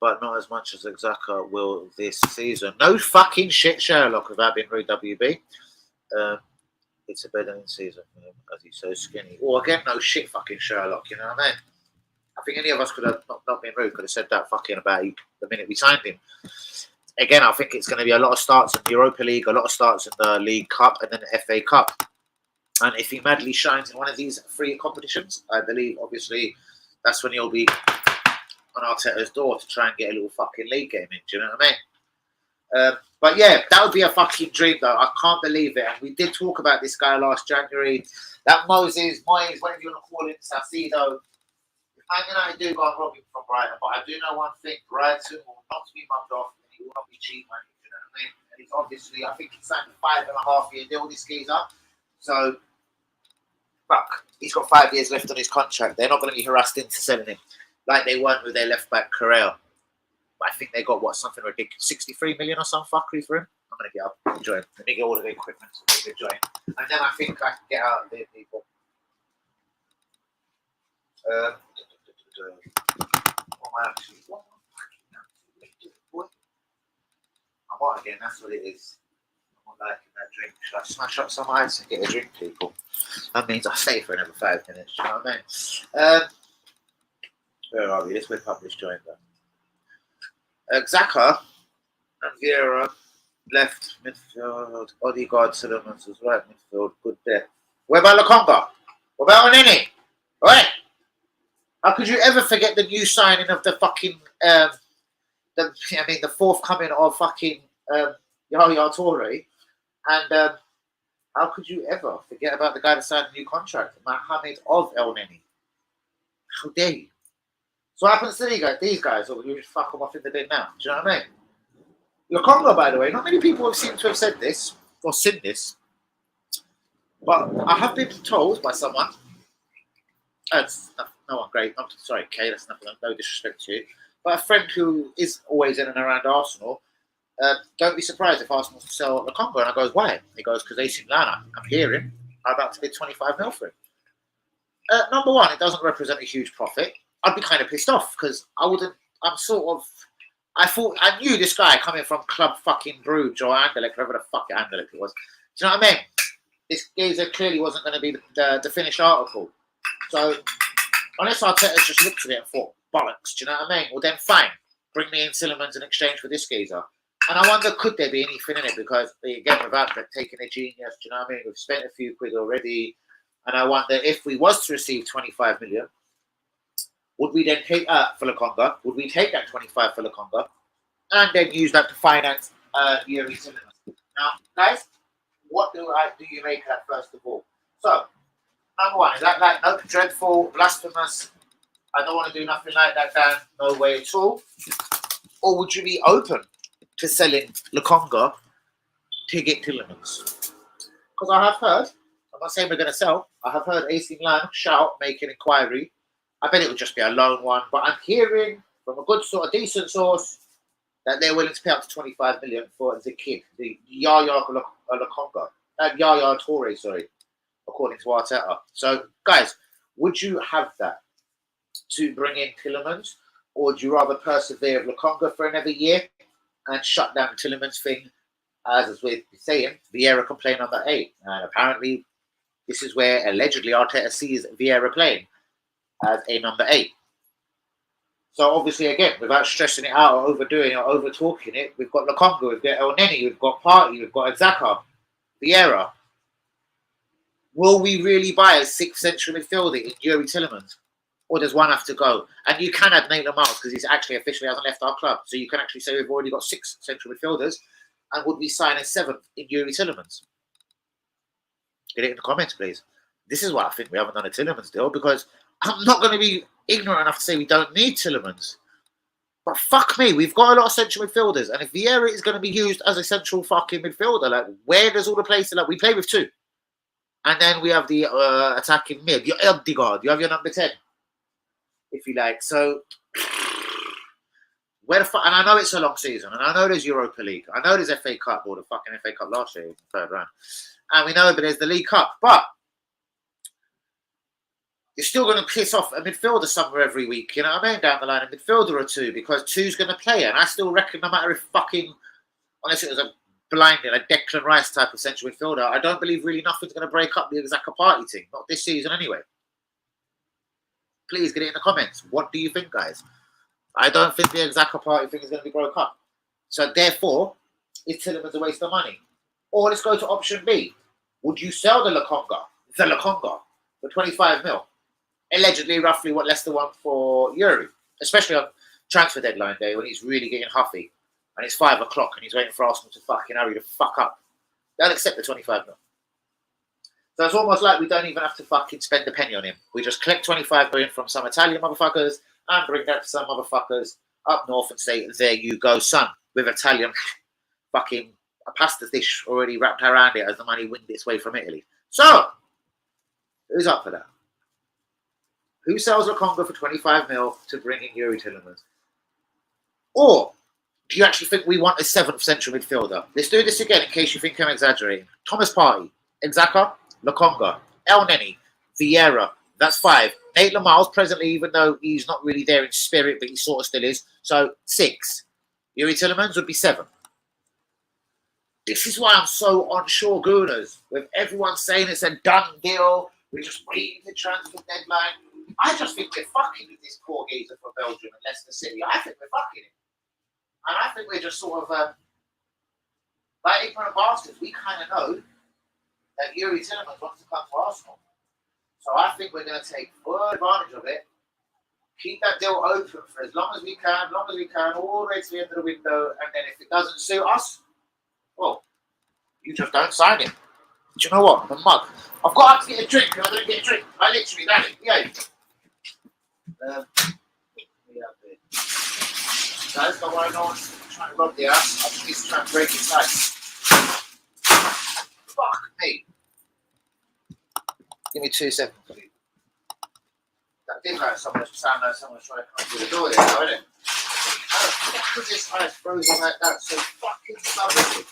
[SPEAKER 1] but not as much as Xhaka will this season. No fucking shit, Sherlock, without being rude, WB. It's a better season for him, as he's so skinny. Or again, no shit, fucking Sherlock, you know what I mean? I think any of us could have, not been rude, could have said that fucking about the minute we signed him. Again, I think it's going to be a lot of starts in the Europa League, a lot of starts in the League Cup, and then the FA Cup. And if he madly shines in one of these 3 competitions, I believe, obviously, that's when he'll be on Arteta's door to try and get a little fucking league game in. Do you know what I mean? But yeah, that would be a fucking dream, though. I can't believe it. And we did talk about this guy last January. That Moyes, whatever you want to call him, Sacido. If Man United do go and rob him from Brighton, but I do know one thing: Brighton will not be mugged off, and he will not be cheap money. You know what I mean? And he's obviously, I think he signed a 5.5-year deal. This geezer, so fuck, he's got 5 years left on his contract. They're not going to be harassed into selling him like they weren't with their left back Correa. But I think they got something ridiculous, 63 million or some fuckery for him. I'm going to get up and join. Let me get all of the equipment so they can join. And then I think I can get out of there, people. What am I actually? What am I want again? That's what it is. I'm not liking that drink. Should I smash up some ice and get a drink, people? That means I stay for another 5 minutes. Do you know what I mean? Where are we? Let's whip up this joint though. Xhaka and Vieira left midfield. Odegaard, Tielemans was right midfield. Good there. What about Lokonga? What about Onini? Alright. How could you ever forget the new signing of the fucking the forthcoming of fucking Yaya Toure? And how could you ever forget about the guy that signed a new contract, Mohamed of El Neni? How dare you? So what happens to these guys, or will you just fuck them off in the bin now? Do you know what I mean? Lokonga, by the way, not many people seem to have said this or seen this, but I have been told by someone. It's no one great. I'm sorry, Kay. That's nothing. No disrespect to you, but a friend who is always in and around Arsenal. Don't be surprised if Arsenal sell Lokonga. And I goes, why? He goes, because AC Milan, I'm hearing, are about to bid 25 mil for him. Number one, it doesn't represent a huge profit. I'd be kind of pissed off because I knew this guy coming from Club fucking Bruges or Anderlecht, whatever the fuck Anderlecht it was. Do you know what I mean? This geezer clearly wasn't going to be the finished article. So, unless Arteta just looked at it and thought, bollocks, do you know what I mean? Well, then fine. Bring me in Tielemans in exchange for this geezer. And I wonder, could there be anything in it? Because, again, without taking a genius, do you know what I mean? We've spent a few quid already. And I wonder if we was to receive 25 million, would we then take that for Lokonga? Would we take that 25 for Lokonga? And then use that to finance Yuri Tielemans? Now, guys, what do you make of that first of all? So, number one, is that like no, dreadful, blasphemous? I don't want to do nothing like that, Dan. No way at all. Or would you be open to selling Lokonga to get Tielemans? Because I have heard, I'm not saying we're going to sell, I have heard AC Milan shout, make an inquiry. I bet it would just be a loan one, but I'm hearing from a good sort of decent source that they're willing to pay up to 25 million for the kid, the Yaya Lokonga, Yaya Toure, sorry, according to Arteta. So, guys, would you have that to bring in Tielemans, or would you rather persevere with Lokonga for another year and shut down the Tielemans thing, as we're saying, Vieira can play number 8, and apparently this is where allegedly Arteta sees Vieira playing as a number 8. So obviously, again, without stressing it out or overdoing it or over talking it, we've got Lokonga, we've got El Neni, we've got Partey, we've got Xhaka, Vieira. Will we really buy a 6th central midfielder in Yuri Tielemans? Or does one have to go? And you can add Maitland Miles because he's actually officially hasn't left our club. So you can actually say we've already got 6 central midfielders. And would we sign a 7th in Yuri Tielemans? Get it in the comments, please. This is why I think we haven't done a Tielemans deal, because I'm not going to be ignorant enough to say we don't need Tielemans. But fuck me, we've got a lot of central midfielders. And if Vieira is going to be used as a central fucking midfielder, like, where does all the places, like, we play with 2. And then we have the attacking mid. Your Odegaard, you have your number 10, if you like. So, where the fuck? And I know it's a long season. And I know there's Europa League. I know there's FA Cup, or the fucking FA Cup last year, 3rd round. And we know that there's the League Cup. But you're still going to piss off a midfielder somewhere every week, you know what I mean? Down the line, a midfielder or 2, because 2's going to play. And I still reckon no matter if fucking, unless it was a blinding, a Declan Rice type of central midfielder, I don't believe really nothing's going to break up the Xhaka Partey team. Not this season anyway. Please get it in the comments. What do you think, guys? I don't think the Xhaka Partey thing is going to be broke up. So therefore, is Tielemans a waste of money? Or let's go to option B. Would you sell the Lokonga for 25 mil? Allegedly, roughly what less than one for Yuri, especially on transfer deadline day when he's really getting huffy and it's 5 o'clock and he's waiting for Arsenal to fucking hurry to fuck up. They'll accept the 25 mil. So it's almost like we don't even have to fucking spend a penny on him. We just collect 25 million from some Italian motherfuckers and bring that to some motherfuckers up north and say, there you go, son, with Italian fucking a pasta dish already wrapped around it as the money winged its way from Italy. So, who's up for that? Who sells Lokonga for 25 mil to bring in Yuri Tielemans? Or do you actually think we want a 7th central midfielder? Let's do this again in case you think I'm exaggerating. Thomas Partey, Xhaka, Lokonga, El Neni, Vieira, That's 5. Nate Lamars presently, even though he's not really there in spirit, but he sort of still is. So 6. Yuri Tillemans would be 7. This is why I'm so unsure, Gooners. With everyone saying it's a done deal, we're just waiting for the transfer deadline. I just think we're fucking with this poor geezer from Belgium and Leicester City. I think we're fucking him. And I think we're just sort of, like ignorant bastards. We kind of know that Yuri Tillemans wants to come to Arsenal. So I think we're going to take full advantage of it. Keep that deal open for as long as we can, all the way to the end of the window. And then if it doesn't suit us, well, you just don't sign it. Do you know what? I'm a mug. I've got to get a drink, and I don't get a drink. I literally, that is, yeah. Guys, don't worry, no one's trying to rob the ass. I just need to try and break his ice. Fuck me. Give me 2 seconds, please. That did like someone sound like someone's trying to come through the door there, though, isn't it? How the fuck is this ice frozen like that? So fucking stubborn.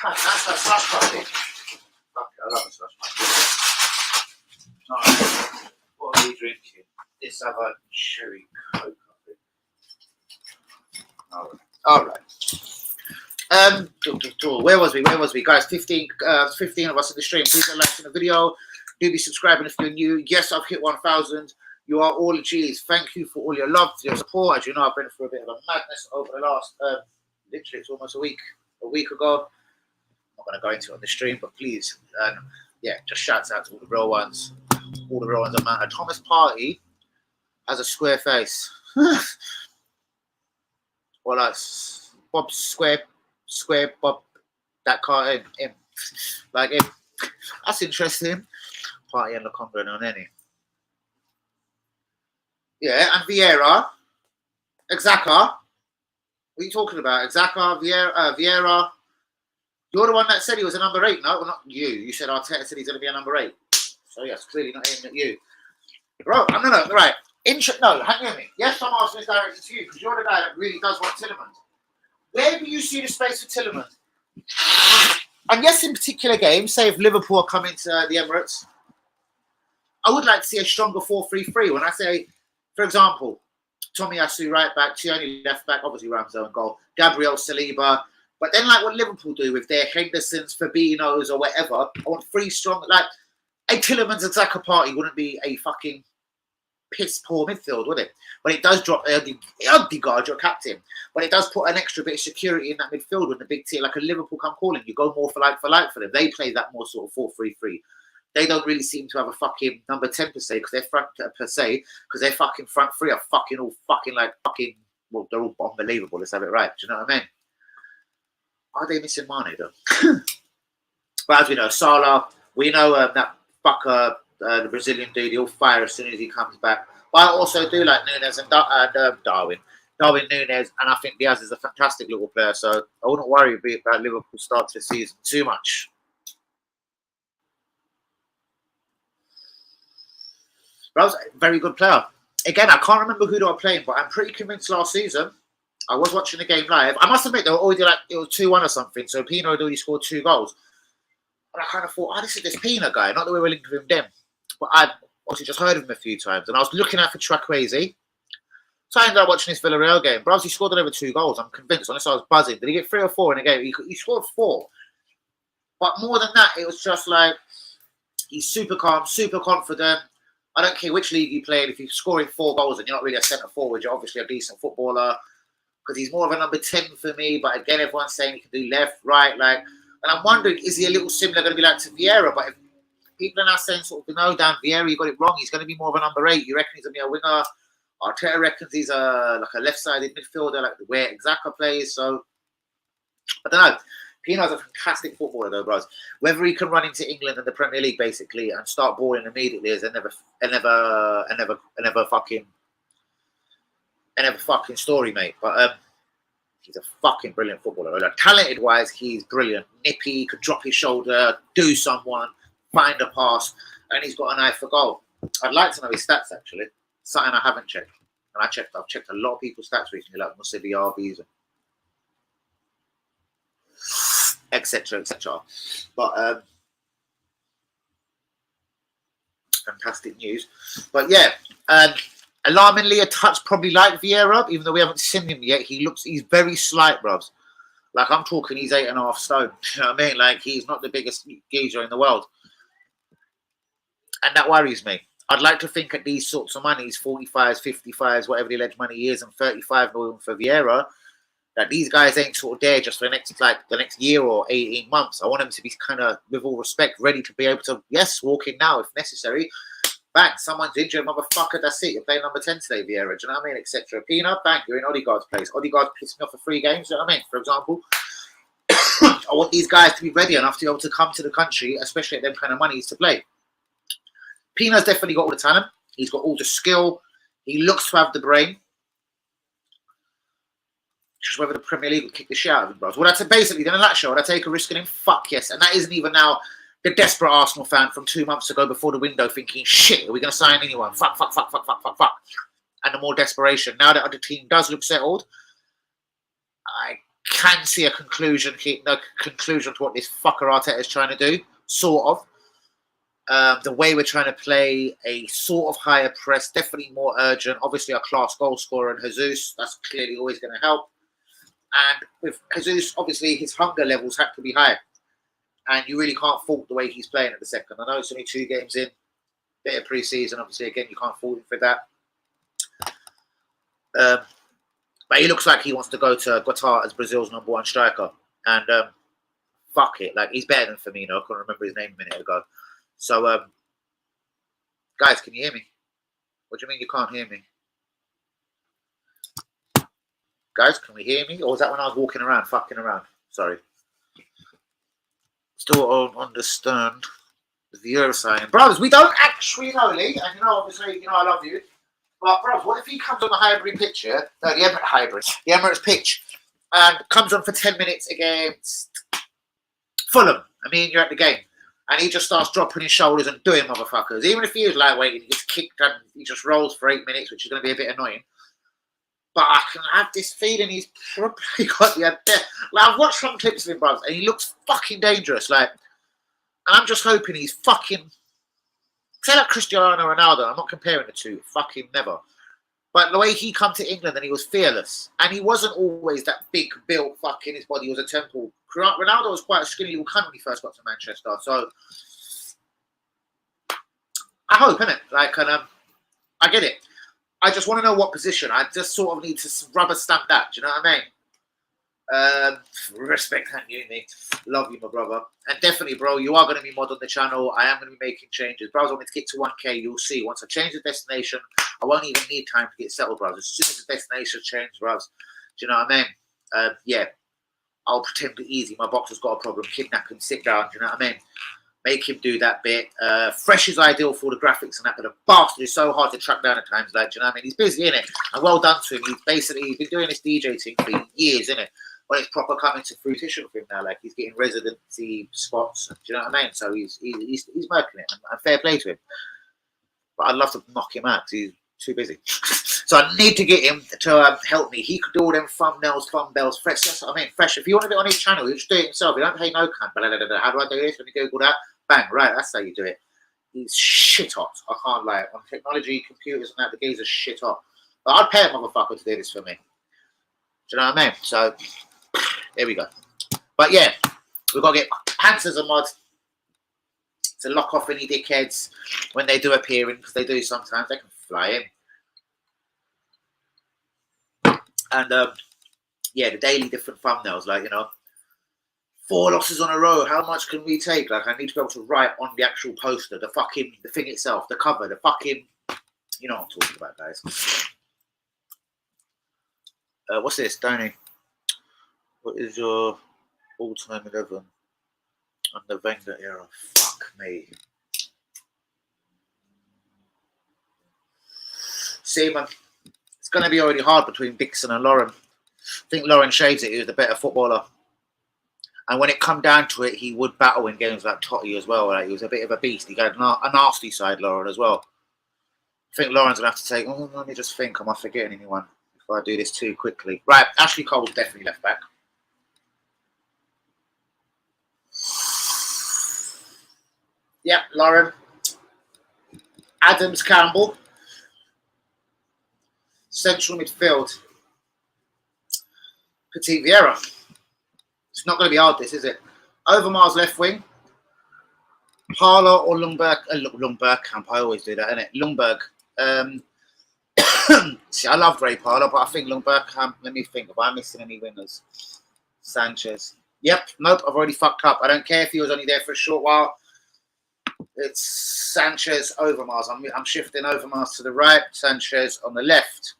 [SPEAKER 1] That's that slush puppy. Fuck it, I love a slush puppy. Alright, what are we drinking? This other cherry coke. Alright. Where was we? Guys, 15 of us in the stream. Please don't like the video. Do be subscribing if you're new. Yes, I've hit 1,000. You are all G's. Thank you for all your love, your support. As you know, I've been through a bit of a madness over the last, literally, it's almost a week ago. I'm not going to go into it on the stream, but please, yeah, just shouts out to all the real ones. All the real ones that matter. Thomas Partey has a square face. Well, that's Bob Square Bob, that cartoon, him. Like him. That's interesting. Partey and Lokonga on any. Yeah, and Vieira. Xhaka. What are you talking about? Xhaka, Vieira. You're the one that said he was a number 8, no? Well, not you. You said Arteta said he's going to be a number 8. So, yes, clearly not aiming at you. Bro, no, right. No, hang on me. Yes, I'm asking this directed to you because you're the guy that really does want Tillemans. Where do you see the space for Tillemans? And yes, in particular games, say if Liverpool are coming to the Emirates, I would like to see a stronger 4-3-3. When I say, for example, Tomiyasu right back, Tierney left back, obviously Ramsdale and goal, Gabriel Saliba. But then like what Liverpool do with their Hendersons, Fabinos or whatever, I want 3 strong, like a Tillemans and Xhaka Partey wouldn't be a fucking piss poor midfield, would it? When it does drop Odegaard, your captain, when it does put an extra bit of security in that midfield when the big team, like a Liverpool come calling, you go more for like for them. They play that more sort of 4-3-3. They don't really seem to have a fucking number 10 per se because their fucking front 3 are fucking all fucking like fucking, well, they're all unbelievable. Let's have it right. Do you know what I mean? Are they missing Mane though? But as we know, Salah, we know that fucker, the Brazilian dude, he'll fire as soon as he comes back. But I also do like Nunez and Darwin Nunez, and I think Diaz is a fantastic little player. So I wouldn't worry about Liverpool start to the season too much. But I was a very good player. Again, I can't remember who they were playing, but I'm pretty convinced last season I was watching the game live. I must admit, they were already like it was 2-1 or something. So Pino had already scored 2 goals. And I kind of thought, this is this Pino guy. Not that we were linked with him then. But I'd obviously just heard of him a few times. And I was looking out for Chukwueze. So I ended up watching this Villarreal game. But obviously he scored over 2 goals. I'm convinced. Honestly, I was buzzing. Did he get 3 or 4 in a game? He scored 4. But more than that, it was just like, he's super calm, super confident. I don't care which league you play in. If you're scoring 4 goals and you're not really a centre forward, you're obviously a decent footballer. Because he's more of a number 10 for me. But again, everyone's saying he can do left, right. And I'm wondering, is he a little similar going to be like to Vieira? But if people are now saying sort of, no, Dan Vieira, you got it wrong. He's going to be more of a number 8. You reckon he's going to be a winger? Arteta reckons he's like a left-sided midfielder, like where Xhaka plays. So, I don't know. Pino's a fantastic footballer, though, bros. Whether he can run into England and the Premier League, basically, and start balling immediately is another fucking story, mate. But he's a fucking brilliant footballer. Like, talented-wise, he's brilliant. Nippy, could drop his shoulder, do someone, find a pass, and he's got an eye for goal. I'd like to know his stats, actually. Something I haven't checked. And I've checked a lot of people's stats recently, like Musa Diaby's, etc., etc. But fantastic news. But yeah, alarmingly a touch probably like Vieira, even though we haven't seen him yet. He's very slight, bruv. Like, I'm talking, he's 8.5 stone. You know what I mean? Like, he's not the biggest geezer in the world. And that worries me. I'd like to think at these sorts of monies, 45s, 55s, whatever the alleged money is, and 35 million for Vieira, that these guys ain't sort of there just for the next year or 18 months. I want them to be kind of, with all respect, ready to be able to, yes, walk in now if necessary. Bang, someone's injured, motherfucker, that's it. You're playing number 10 today, Vieira, do you know what I mean, etc. Pina, bang, you're in Odegaard's place. Odegaard's pissed me off for 3 games, do you know what I mean, for example. I want these guys to be ready enough to be able to come to the country, especially at them kind of monies, to play. Pina's definitely got all the talent. He's got all the skill. He looks to have the brain. Just whether the Premier League would kick the shit out of him, bros. Well, that's basically, in a nutshell, would I take a risk on him? Fuck yes. And that isn't even now the desperate Arsenal fan from 2 months ago before the window thinking, shit, are we going to sign anyone? Fuck. And the more desperation. Now that the team does look settled, I can see a conclusion to what this fucker Arteta is trying to do, sort of. The way we're trying to play a sort of higher press, definitely more urgent. Obviously, a class goal scorer and Jesus, that's clearly always going to help. And with Jesus, obviously, his hunger levels have to be high. And you really can't fault the way he's playing at the second. I know it's only 2 games in, bit of pre-season. Obviously, again, you can't fault him for that. But he looks like he wants to go to Qatar as Brazil's #1 striker. And fuck it, like, he's better than Firmino. I couldn't remember his name a minute ago. So, guys, can you hear me? What do you mean you can't hear me? Guys, can we hear me? Or was that when I was walking around, fucking around? Sorry. Still don't understand the Vieira sign. Brothers, we don't actually know, Lee. And obviously, I love you. But, brothers, what if he comes on the Highbury pitch, yeah? No, the Emirates pitch, and comes on for 10 minutes against Fulham. I mean, you're at the game. And he just starts dropping his shoulders and doing motherfuckers. Even if he is lightweight and he gets kicked and he just rolls for 8 minutes, which is going to be a bit annoying. But I can have this feeling he's probably got the idea. Like, I've watched some clips of him, brothers, and he looks fucking dangerous. Like, and I'm just hoping he's fucking... Say like Cristiano Ronaldo. I'm not comparing the two. Fucking never. But the way he come to England and he was fearless. And he wasn't always that big built fucking, his body was a temple. Ronaldo was quite a skinny little cunt when he first got to Manchester. So, I hope, innit? Like, and I get it. I just want to know what position. I just sort of need to rubber stamp that. Do you know what I mean? Respect that you, mate. Love you, my brother. And definitely, bro, you are going to be mod on the channel. I am going to be making changes. Bros, I want to get to 1K. You'll see. Once I change the destination, I won't even need time to get settled, bros. As soon as the destination changes, bros. Do you know what I mean? Yeah. I'll pretend to easy. My boxer's got a problem. Kidnap him, sit down. Do you know what I mean? Make him do that bit. Fresh is ideal for the graphics and that, but the bastard is so hard to track down at times. Like, do you know what I mean? He's busy, innit? And well done to him. He's been doing this DJ thing for years, innit? When it's proper coming to fruition with him now, like he's getting residency spots. Do you know what I mean? So he's working it, and fair play to him. But I'd love to knock him out because he's too busy. So I need to get him to help me. He could do all them thumbnails, fresh. That's what I mean, fresh. If you want to do it on his channel, he'll just do it himself. He don't pay no cunt. How do I do this? When you Google that, bang, right, that's how you do it. He's shit hot. I can't lie. On technology, computers and that, the geezer's shit hot. But I'd pay a motherfucker to do this for me. Do you know what I mean? So, here we go. But yeah, we've got to get Panthers a mod to lock off any dickheads when they do appear in, because they do sometimes. They can fly in. And, yeah, the daily different thumbnails, like, 4 losses on a row. How much can we take? Like, I need to be able to write on the actual poster, the thing itself, the cover, the fucking, you know what I'm talking about, guys. What's this, Danny? What is your all-time 11 on the Wenger era? Fuck me. See, man, it's going to be already hard between Dixon and Lauren. I think Lauren shaves it. He was the better footballer. And when it come down to it, he would battle in games like Totti as well. Like, he was a bit of a beast. He got a nasty side, Lauren, as well. I think Lauren's going to have to take... Oh, let me just think. Am I forgetting anyone if I do this too quickly? Right, Ashley Cole's definitely left back. Yeah, Lauren. Adams, Campbell. Central midfield. Petit Vieira. It's not going to be hard, this, is it? Overmars left wing. Parlour or Lundberg. Camp. I always do that, innit? Lundberg. See, I love Ray Parlour, but I think Lundberg Camp. Let me think. Am I missing any winners? Sanchez. Yep. Nope. I've already fucked up. I don't care if he was only there for a short while. It's Sanchez, Overmars. I'm shifting Overmars to the right. Sanchez on the left.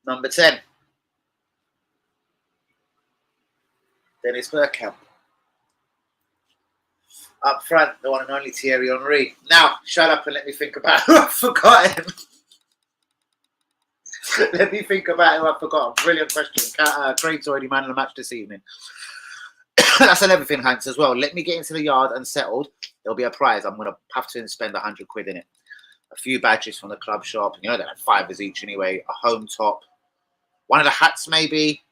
[SPEAKER 1] Number 10. Dennis Bergkamp. Up front, the one and only Thierry Henry. Now, shut up and let me think about who I've forgotten. Let me think about who I've forgotten. Brilliant question. Craig's already man of the match this evening. That's on everything, Hanks, as well. Let me get into the yard and settled. There'll be a prize. I'm going to have to spend 100 quid in it. A few badges from the club shop. You know, they're like $5 each anyway. A home top. One of the hats, maybe.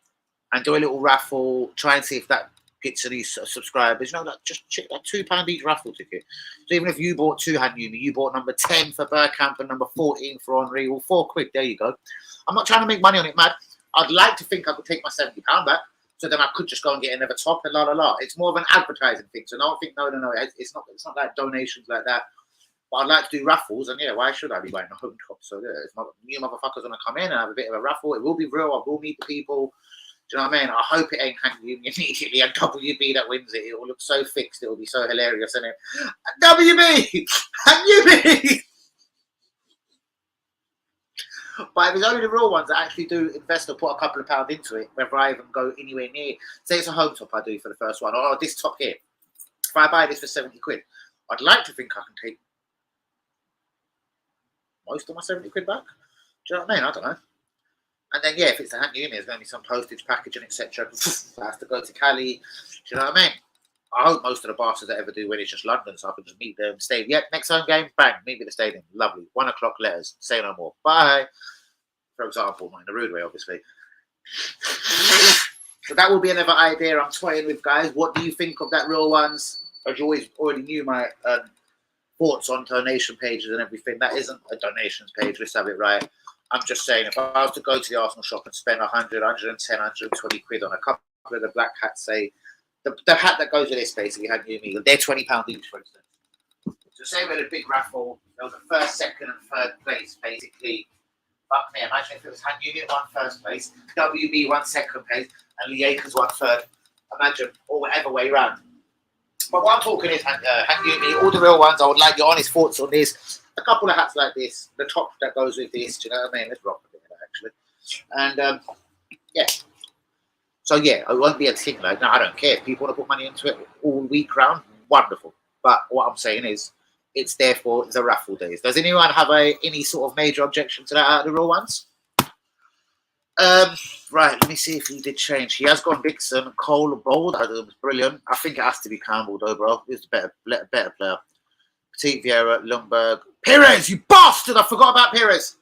[SPEAKER 1] And do a little raffle. Try and see if that gets any subscribers. You know, like just check that £2 each raffle ticket. So even if you bought 2 hand you bought number 10 for Bergkamp and number 14 for Henry. Well, 4 quid. There you go. I'm not trying to make money on it, man. I'd like to think I could take my £70 back. So then I could just go and get another top and la la la. It's more of an advertising thing. So don't think no. It's not like donations like that. But I'd like to do raffles, and yeah, why should I be buying a home top? So yeah, it's not new motherfuckers gonna come in and have a bit of a raffle. It will be real. I will meet the people. Do you know what I mean? I hope it ain't Hank Union immediately and WB that wins it. It will look so fixed. It will be so hilarious, isn't it? WB, WB. But if it's only the real ones that actually do invest or put a couple of pounds into it, whether I even go anywhere near, say it's a home top I do for the first one, or this top here, if I buy this for 70 quid, I'd like to think I can take most of my 70 quid back. Do you know what I mean? I don't know. And then, yeah, if it's a hand unit, there's going to be some postage, packaging, etc. I have to go to Cali. Do you know what I mean? I hope most of the bastards that ever do win is just London, so I can just meet them, stay. Yep, next home game, bang, meet me at the stadium. Lovely. 1 o'clock letters. Say no more. Bye. For example, not in a rude way, obviously. So that will be another idea I'm toying with, guys. What do you think of that real ones? As you already knew my thoughts on donation pages and everything. That isn't a donations page. Let's have it right. I'm just saying, if I was to go to the Arsenal shop and spend 100, 110, 120 quid on a couple of the black hats, say, the hat that goes with this basically had you me. They're £20 each, for instance. So say we had a big raffle, there was a first, second, and third place, basically. Fuck me, imagine if it was Han Unit won first place, WB won second place, and Lee Akers won third. Imagine, or whatever way round. But what I'm talking is Han Unit, all the real ones. I would like your honest thoughts on this. A couple of hats like this, the top that goes with this. Do you know what I mean? Let's rock a bit of that, actually. And yeah. So yeah, it won't be a thing like, no, I don't care. If people want to put money into it all week round, wonderful. But what I'm saying is, it's there for the raffle days. Does anyone have any sort of major objection to that out of the real ones? Right, let me see if he did change. He has gone Dixon, Cole, Bold. I thought it was brilliant. I think it has to be Campbell though, bro. He's a better player. Petit Vieira, Lundberg, Perez, you bastard! I forgot about Perez.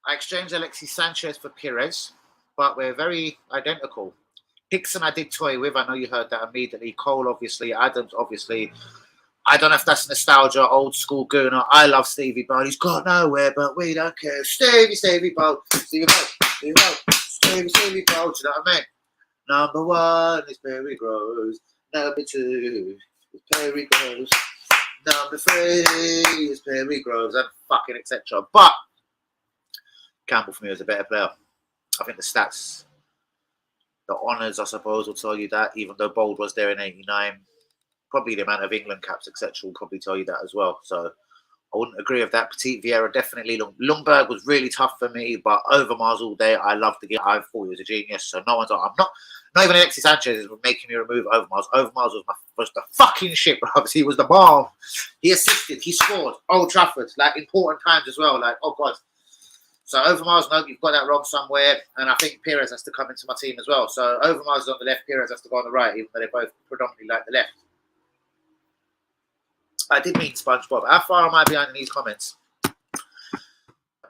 [SPEAKER 1] I exchanged Alexis Sanchez for Perez, but we're very identical. Dixon I did toy with. I know you heard that immediately. Cole, obviously. Adams, obviously. I don't know if that's nostalgia, old school Gooner. I love Stevie Bold. He's got nowhere, but we don't care. Stevie Bold. Stevie Bold. Do you know what I mean? Number 1 is Perry Groves. Number 2 is Perry Groves. Number 3 is Perry Groves. And fucking etc. But Campbell for me was a better player. I think the stats, the honours, I suppose, will tell you that. Even though Bold was there in '89, probably the amount of England caps, etc., will probably tell you that as well. So I wouldn't agree with that. Petit Vieira definitely. Lundberg was really tough for me, but Overmars all day. I loved the game. I thought he was a genius. So no one's. I'm not even Alexis Sanchez is making me remove Overmars. Overmars was the fucking shit, bro. He was the bomb. He assisted. He scored. Old Trafford, like important times as well. Like, oh god. So Overmars, no, you've got that wrong somewhere. And I think Perez has to come into my team as well. So Overmars is on the left, Perez has to go on the right, even though they're both predominantly like the left. I did mean SpongeBob. How far am I behind in these comments?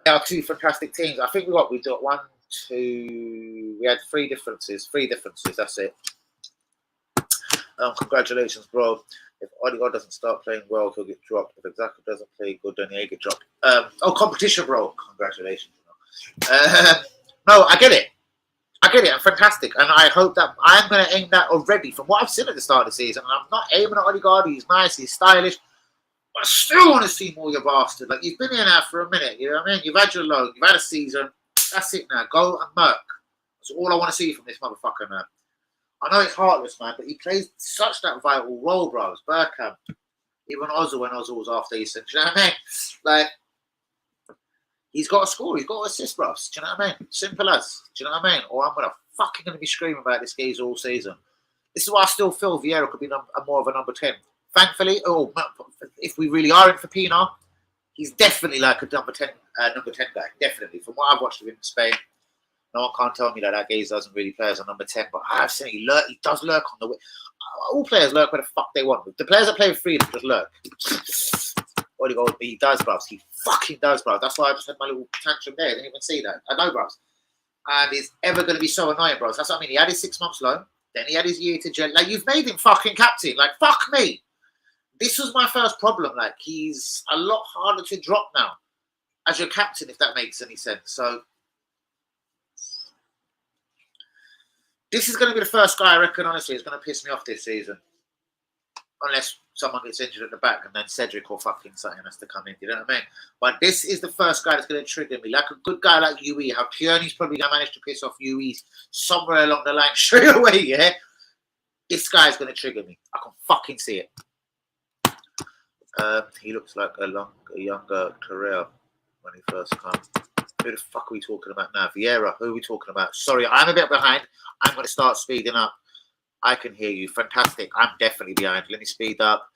[SPEAKER 1] There are 2 fantastic teams. I think we got 1, 2. We had 3 differences. 3 differences. That's it. Congratulations, bro. If Odegaard doesn't start playing well, he'll get dropped. If Xhaka doesn't play good, then he'll get dropped. Competition, bro. Congratulations. No, I get it. I'm fantastic. And I hope that I'm going to aim that already from what I've seen at the start of the season. And I'm not aiming at Odegaard. He's nice. He's stylish. But I still want to see more, you bastard. Like, you've been here now for a minute. You know what I mean? You've had your load. You've had a season. That's it now. Go and murk. That's all I want to see from this motherfucker now. I know it's heartless, man, but he plays such that vital role, bro. It's Bergkamp. Even Ozil when Ozil was half decent. Do you know what I mean? Like, he's got to score. He's got to assist, bro. Do you know what I mean? Simple as. Do you know what I mean? Or I'm fucking going to be screaming about this geezer all season. This is why I still feel Vieira could be more of a number 10. Thankfully, if we really are in for Pina, he's definitely like a number 10 guy. Definitely. From what I've watched of him in Spain, no one can't tell me that geezer doesn't really play as a number 10, but I've seen he does lurk on the way. All players lurk where the fuck they want. The players that play with freedom just lurk. What do you go? He does, bruv. He fucking does, bruv. That's why I just had my little tantrum there. I didn't even see that. I know, bruv. And it's ever going to be so annoying, bruv. That's what I mean. He had his 6 months loan. Then he had his year to jail. Like, you've made him fucking captain. Like, fuck me. This was my first problem. Like, he's a lot harder to drop now as your captain, if that makes any sense. So, this is going to be the first guy, I reckon, honestly, is going to piss me off this season. Unless someone gets injured at the back and then Cedric or fucking something has to come in. You know what I mean? But this is the first guy that's going to trigger me. Like a good guy like UE, how Kearney's probably going to manage to piss off UE somewhere along the line straight away, yeah? This guy's going to trigger me. I can fucking see it. He looks like a younger Terrell when he first comes. Who the fuck are we talking about now? Vieira, who are we talking about? Sorry, I'm a bit behind. I'm going to start speeding up. I can hear you. Fantastic. I'm definitely behind. Let me speed up.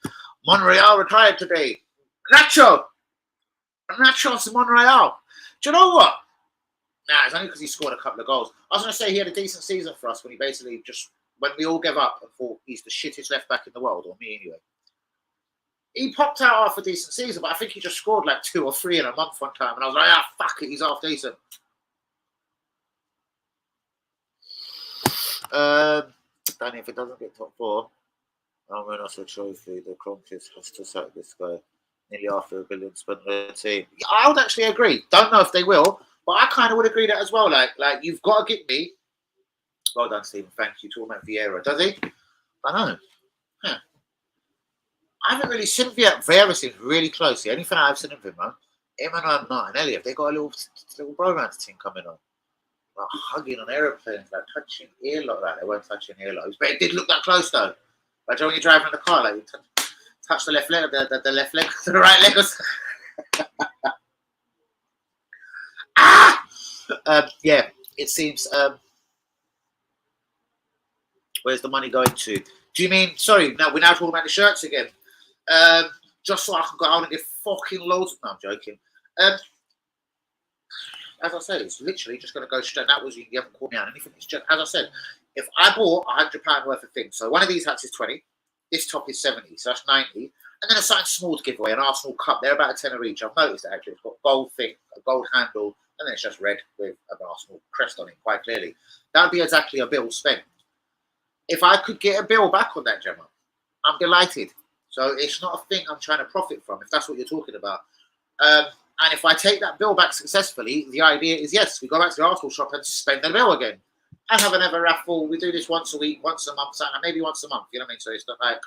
[SPEAKER 1] Monreal retired today. Nacho's Monreal. Do you know what? Nah, it's only because he scored a couple of goals. I was going to say he had a decent season for us when he basically just, when we all gave up and thought he's the shittest left back in the world, or me anyway. He popped out half a decent season, but I think he just scored like 2 or 3 in a month one time. And I was like, fuck it, he's half decent. Danny, if it doesn't get top 4, I'm going to also trophy. The Cronkies has to sack this guy. Nearly after $1 billion spent on the team. I would actually agree. Don't know if they will, but I kind of would agree that as well. Like you've got to get me. Well done, Stephen. Thank you. Talking about Vieira, does he? I know. Huh. I haven't really seen Vieira seems really close. The only thing I've seen of him, man, him and Martinelli, if they got a little bromance thing coming on. Like hugging on aeroplanes, like touching earlock, like they weren't touching earlocks, but it did look that close though. Like when you're driving in the car, like you touch the left leg, the left leg, the right leg. Yeah, it seems. Where's the money going to? Do you mean? Sorry, now we're now talking about the shirts again. Just so I can go out and get fucking loads. No, I'm joking. As I said, it's literally just going to go straight. That was you haven't called me out anything. It's just, as I said, if I bought £100 worth of things, so one of these hats is 20, this top is 70, so that's 90, and then a something small to give away, an Arsenal cup. They're about a tenner each. I've noticed that actually. It's got gold thing, a gold handle, and then it's just red with an Arsenal crest on it, quite clearly. That would be exactly a bill spent. If I could get a bill back on that, Gemma, I'm delighted. So it's not a thing I'm trying to profit from, if that's what you're talking about. And if I take that bill back successfully, the idea is, yes, we go back to the Arsenal shop and spend the bill again. And have another raffle. We do this once a week, once a month, maybe once a month. You know what I mean? So it's not like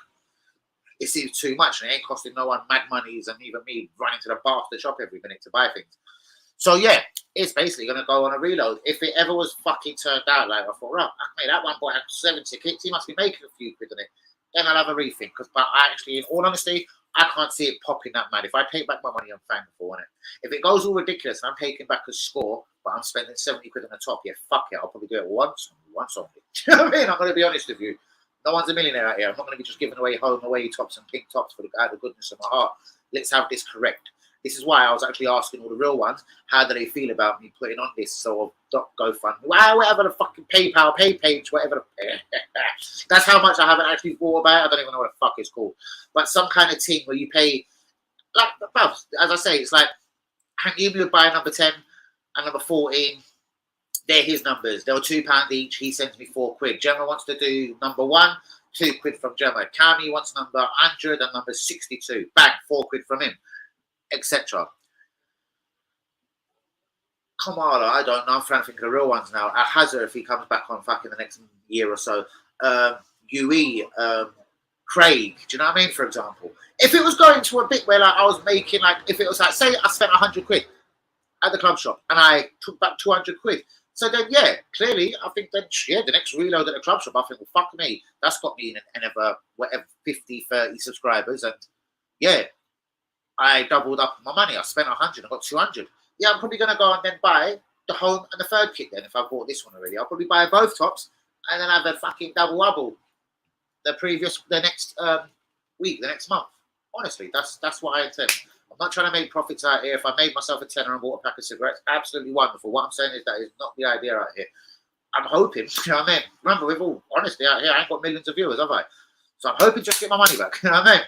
[SPEAKER 1] it seems too much and it ain't costing no one mad monies and even me running to the bar to the shop every minute to buy things. So yeah, it's basically going to go on a reload. If it ever was fucking turned out like I thought, right, that one boy had 7 tickets. He must be making a few quid on it. Then I'll have a rethink. But I actually, in all honesty, I can't see it popping that mad. If I take back my money, I'm thankful on it. If it goes all ridiculous and I'm taking back a score, but I'm spending 70 quid on the top, yeah, fuck it. I'll probably do it once only. Do you know what I mean? I'm going to be honest with you. No one's a millionaire out here. I'm not going to be just giving away home away tops and pink tops for out of the goodness of my heart. Let's have this correct. This is why I was actually asking all the real ones, how do they feel about me putting on this sort of GoFundMe? Well, whatever the fucking PayPal, pay page, whatever. That's how much I haven't actually thought about it. I don't even know what the fuck it's called. But some kind of thing where you pay, like, as I say, it's like, Hank would buy number 10 and number 14. They're his numbers. They were £2 each. He sends me £4. Gemma wants to do number 1, £2 from Gemma. Cammy wants number 100 and number 62. Bang, £4 from him, etc. Kamala, I don't know. I'm trying to think of the real ones now. Hazard, if he comes back on fucking the next year or so. UE, Craig, do you know what I mean? For example, if it was going to a bit where like I was making like, if it was like, say I spent £100 at the club shop and I took back £200. So then, yeah, clearly, I think then, yeah, the next reload at the club shop, I think, well, fuck me, that's got me in whatever 50, 30 subscribers, and yeah, I doubled up my money. I spent 100, I got 200. Yeah, I'm probably gonna go and then buy the home and the third kit. Then, if I bought this one already, I'll probably buy both tops and then have a fucking double wobble the next week, the next month. Honestly, that's what I intend. I'm not trying to make profits out here. If I made myself a tenner and bought a pack of cigarettes, absolutely wonderful. What I'm saying is that is not the idea out here. I'm hoping, you know what I mean? Remember, we've all, honestly, out here, I ain't got millions of viewers, have I? So I'm hoping just to get my money back, you know what I mean?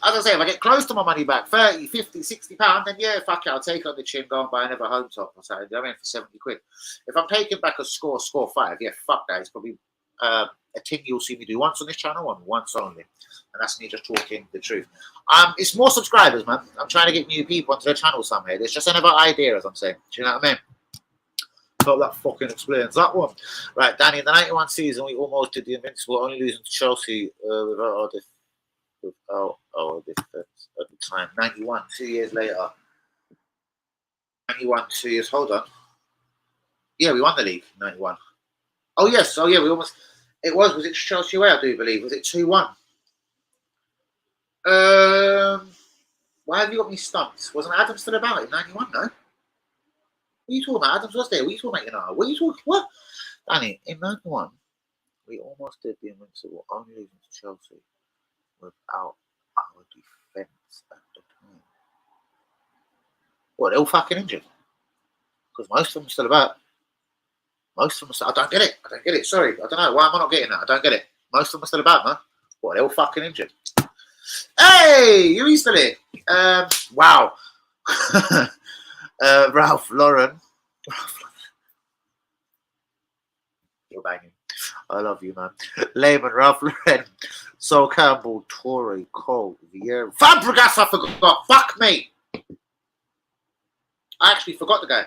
[SPEAKER 1] As I say, if I get close to my money back, 30, 50, 60 pounds, then yeah, fuck it, I'll take it on the chin, go and buy another home top or something, you know what I mean, for £70. If I'm taking back a score 5, yeah, fuck that. It's probably a thing you'll see me do once on this channel and once only. And that's me just talking the truth. It's more subscribers, man. I'm trying to get new people onto the channel somehow. There's just another idea, as I'm saying. Do you know what I mean? Hope that fucking explains that one. Right, Danny, in the 91 season, we almost did the Invincible, only losing to Chelsea without our defense at the time. 91, 2 years later. 91, 2 years. Hold on. Yeah, we won the league. 91. Oh yes. Oh yeah. We almost. It was. Was it Chelsea away? I do believe. Was it 2-1? Why have you got me stumped? Wasn't Adams still about in 91? No. What are you talking about? Adams was there. What are you talking about? You know. What are you talking? What? Danny, in 91, we almost did the Invincible, only losing to Chelsea without our defence at the time. What? They're all fucking injured. Because most of them are still about. Most of them are still, I don't get it. I don't get it. Sorry. I don't know. Why am I not getting that? I don't get it. Most of them are still about, man. What? They're all fucking injured. Hey, you still here? Wow. Ralph Lauren. You're banging. I love you, man. Lehman, Ralph Lauren, Sol Campbell, Torrey, Cole, Vieira. Fabregas, I forgot. Fuck me. I actually forgot the guy.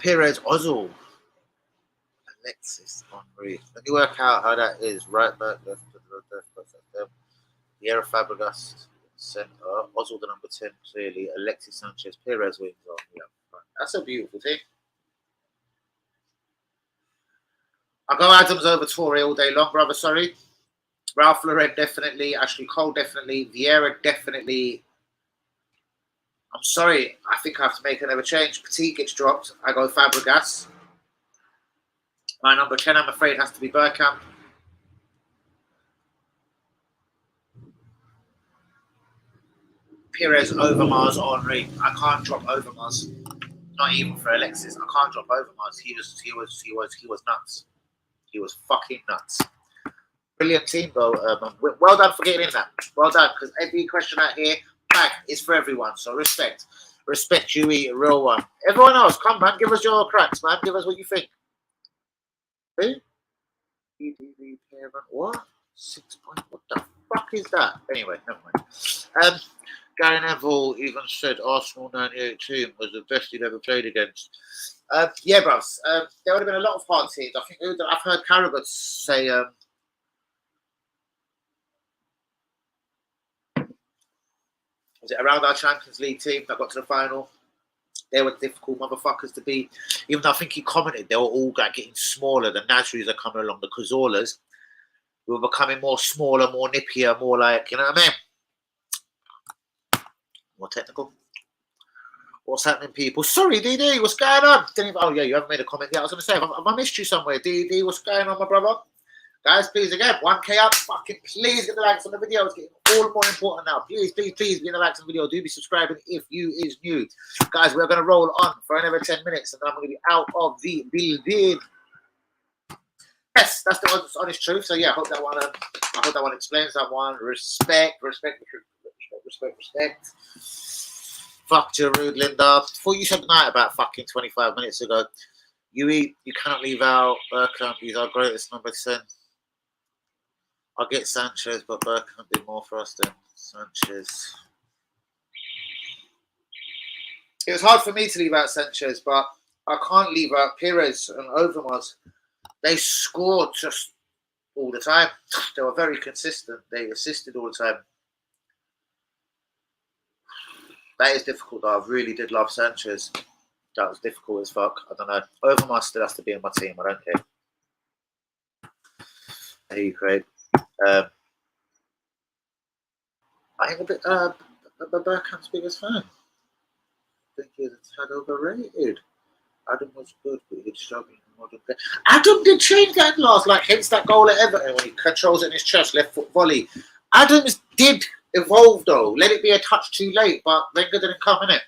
[SPEAKER 1] Perez, Ozil, Alexis, Henry. Let me work out how that is. Right back, left, Vieira, Fabregas, centre, Ozil, the number 10, clearly. Alexis Sanchez, Perez wings on. Yeah, right. That's a beautiful thing. I'll go Adams over Torre all day long, brother. Sorry. Ralph Lauren, definitely. Ashley Cole, definitely. Vieira, definitely. I'm sorry. I think I have to make another change. Petit gets dropped. I go Fabregas. My number 10, I'm afraid, has to be Bergkamp. Perez, Overmars, Henry. I can't drop Overmars. Not even for Alexis. I can't drop Overmars. He was nuts. He was fucking nuts. Brilliant team, though. Well done for getting in that. Well done, because every question out here, bang, is for everyone. So respect. Respect you, a real one. Everyone else, come, man. Give us your cracks, man. Give us what you think. Who? What? 6 point? What the fuck is that? Anyway, never mind. Gary Neville even said Arsenal 98 team was the best he'd ever played against. Yeah, bros. There would have been a lot of hard teams. I think I've heard Carragher say. Was it around our Champions League team that got to the final? They were difficult motherfuckers to beat. Even though I think he commented, they were all getting smaller. The Nasris are coming along. The Cazorlas were becoming more smaller, more nippier, more like, you know what I mean? More technical. What's happening, people? Sorry, DD, what's going on? Oh, yeah, you haven't made a comment yet. I was going to say, have I missed you somewhere? DD, what's going on, my brother? Guys, please, again, 1K up. Fucking please get the likes on the video. It's getting all more important now. Please, please, please get the likes on the video. Do be subscribing if you is new. Guys, we're going to roll on for another 10 minutes, and then I'm going to be out of the building. Yes, that's the honest truth. So, yeah, I hope that one explains that one. Respect. Fuck Giroud, Linda. Before you said night about fucking 25 minutes ago, you cannot leave out Bergkamp. He's our greatest number 10. I'll get Sanchez, but Bergkamp did more for us than Sanchez. It was hard for me to leave out Sanchez, but I can't leave out Pires and Overmars. They scored just all the time. They were very consistent. They assisted all the time. That is difficult, though. I really did love Sanchez. That was difficult as fuck. I don't know. Overmars still has to be in my team. I don't care. Hey, you, Craig. I think a bit Bergkamp's biggest fan. I think he's a tad overrated. Adam was good, but he'd struggle in modern play. Adam did change that last, like hence that goal at Everton when he controls it in his chest, left foot volley. Adams did evolve though. Let it be a touch too late, but Wenger didn't come in it.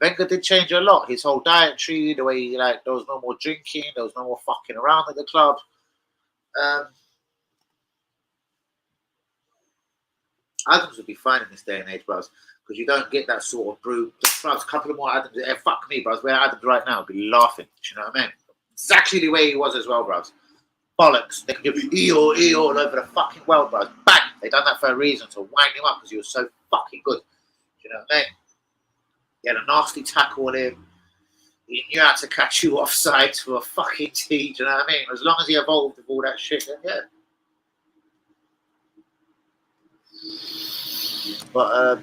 [SPEAKER 1] Wenger did change a lot. His whole dietary, the way he there was no more drinking, there was no more fucking around at the club. Adams would be fine in this day and age, bros, because you don't get that sort of brew. Bros, a couple of more Adams. Fuck me, bros. Where Adams right now would be laughing. Do you know what I mean? Exactly the way he was as well, bros. Bollocks. They could give all over the fucking world, bros. Bang! They done that for a reason, to wind him up because he was so fucking good. Do you know what I mean? He had a nasty tackle on him. He knew how to catch you offside to a fucking tee. Do you know what I mean? As long as he evolved with all that shit, then yeah. But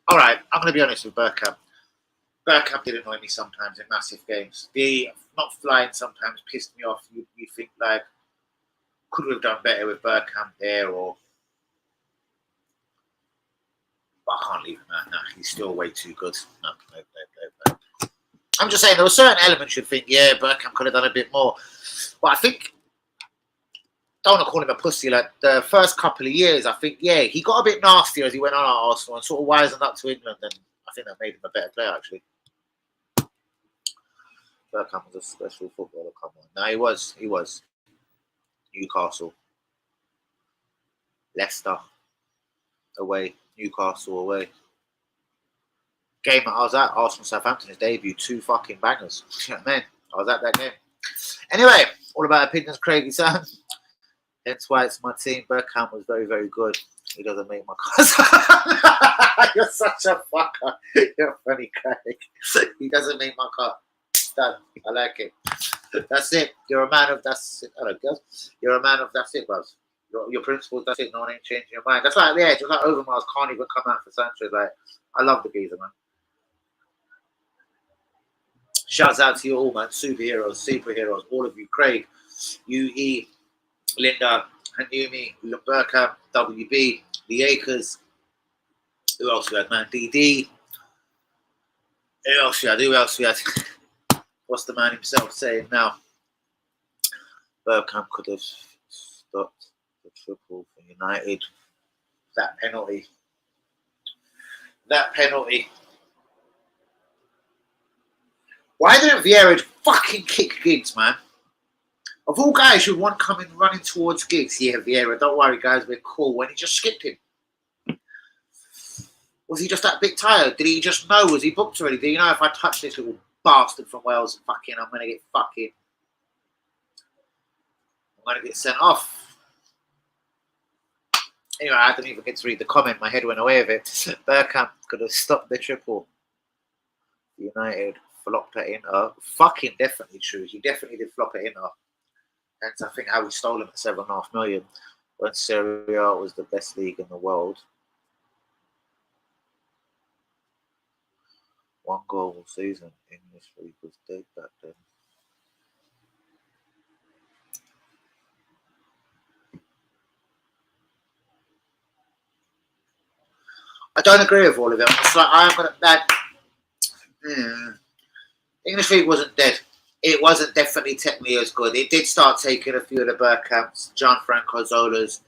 [SPEAKER 1] all right, I'm going to be honest with Bergkamp. Bergkamp did annoy me sometimes in massive games. The not flying sometimes pissed me off. You think like, could we have done better with Bergkamp there, or? But I can't leave him out. No, he's still way too good. No. I'm just saying there were certain elements you'd think, yeah, Bergkamp could have done a bit more. But I think, don't want to call him a pussy, like the first couple of years, I think, yeah, he got a bit nastier as he went on at Arsenal and sort of wisened up to England, and I think that made him a better player, actually. Bergkamp was a special footballer, come on. No, he was. Newcastle. Leicester. Away. Newcastle away. Game I was at, Arsenal Southampton, his debut, 2 fucking bangers. You know what I mean? I was at that game. Anyway, all about opinions, Craigie Sam. Hence why it's my team. Bergkamp was very, very good. He doesn't make my cut. You're such a fucker. You're funny, Craig. He doesn't make my cut. Done. I like it. That's it. You're a man of that's it. Hello, girls. You're a man of that's it, bros. Your principles, that's it. No one ain't changing your mind. That's like the edge. It's like Overmars can't even come out for Sanchez. Like, I love the geezer, man. Shouts out to you all, man. Superheroes, all of you. Craig, UE, Linda, Hanumi, Bergkamp, WB, the Acres. Who else we had, man? DD. Who else we had? What's the man himself saying now? Bergkamp could have stopped the triple for United. That penalty. Why didn't Vieira fucking kick Giggs, man? Of all guys who want coming running towards Giggs, yeah, Vieira, don't worry, guys, we're cool. When he just skipped him. Was he just that bit tired? Did he just know? Was he booked already? Did he know if I touch this little bastard from Wales, I'm going to get sent off. Anyway, I didn't even get to read the comment. My head went away with it. Bergkamp could have stopped the triple. United flopped it in. Fucking definitely true. He definitely did flop it in. Hence, I think how we stole him at $7.5 million when Serie A was the best league in the world. 1 goal all season. English league was dead back then. I don't agree with all of it. It's like I'm gonna that. English league wasn't dead. It wasn't definitely technically as good. It did start taking a few of the Bergkamps, Gianfranco Zolas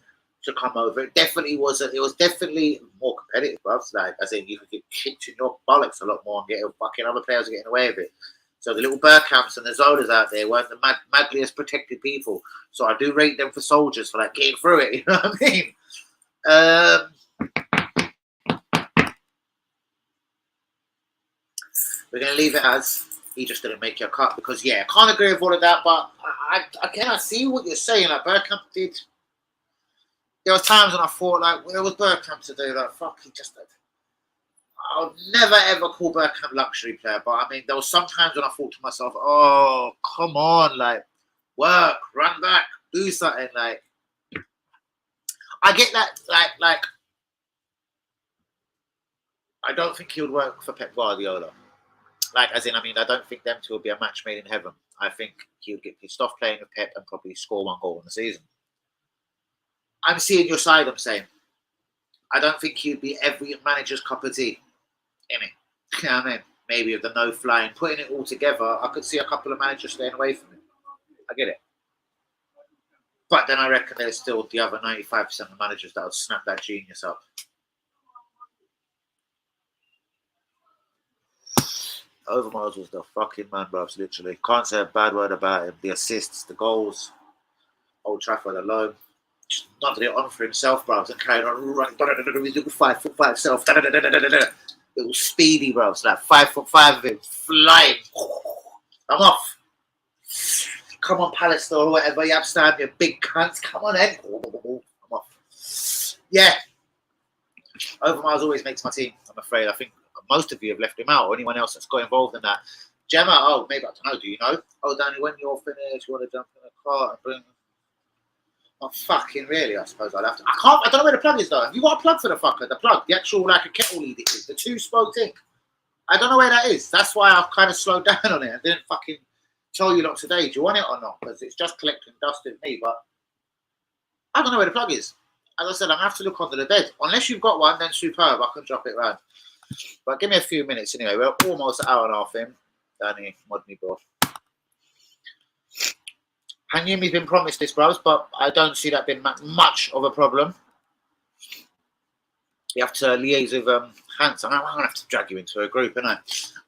[SPEAKER 1] to come over. It definitely wasn't. It was definitely more competitive, bruv. Like, I think you could get kicked in your bollocks a lot more and get fucking other players getting away with it. So the little Bergkamps and the Zolas out there weren't the madliest protected people. So I do rate them for soldiers for like getting through it. You know what I mean? We're going to leave it as he just didn't make your cut because, yeah, I can't agree with all of that. But I see what you're saying. Like, Bergkamp did. There were times when I thought, like, where was Bergkamp to do? Like, fuck, he just did. I'll never ever call Bergkamp luxury player. But I mean, there was some times when I thought to myself, oh, come on, like, work, run back, do something. Like, I get that, like, I don't think he would work for Pep Guardiola. Like, as in, I mean, I don't think them two will be a match made in heaven. I think he would get pissed off playing with Pep and probably score 1 goal in the season. I'm seeing your side, I'm saying. I don't think he'd be every manager's cup of tea. In it. You know what I mean? Maybe with the no flying, putting it all together, I could see a couple of managers staying away from it. I get it. But then I reckon there's still the other 95% of managers that would snap that genius up. Overmars was the fucking man, bruv, literally. Can't say a bad word about him. The assists, the goals, Old Trafford alone. Just nothing it on for himself, bruv, and carrying on running. Little 5'5" self. Little speedy, bruv. So like 5'5" of him flying. I'm off. Come on, Palace or whatever. You have stand, you big cunts. Come on, then. I'm off. Yeah. Overmars always makes my team, I'm afraid. I think most of you have left him out, or anyone else that's got involved in that. Gemma, oh, maybe I don't know. Do you know? Oh, Danny, when you're finished, you want to jump in the car and bring. Oh, fucking really, I suppose I'll have to. I don't know where the plug is, though. Have you got a plug for the fucker? The plug, the actual, like a kettle lead it is, the 2-spoke thing. I don't know where that is. That's why I've kind of slowed down on it and didn't fucking tell you lot today. Do you want it or not? Because it's just collecting dust with me, but I don't know where the plug is. As I said, I'm going to have to look under the bed. Unless you've got one, then superb. I can drop it round. But give me a few minutes anyway. We're almost an hour and a half in. Danny, mod me, bro. Hanyumi's been promised this, bros, but I don't see that being much of a problem. You have to liaise with Hans. I'm going to have to drag you into a group, innit?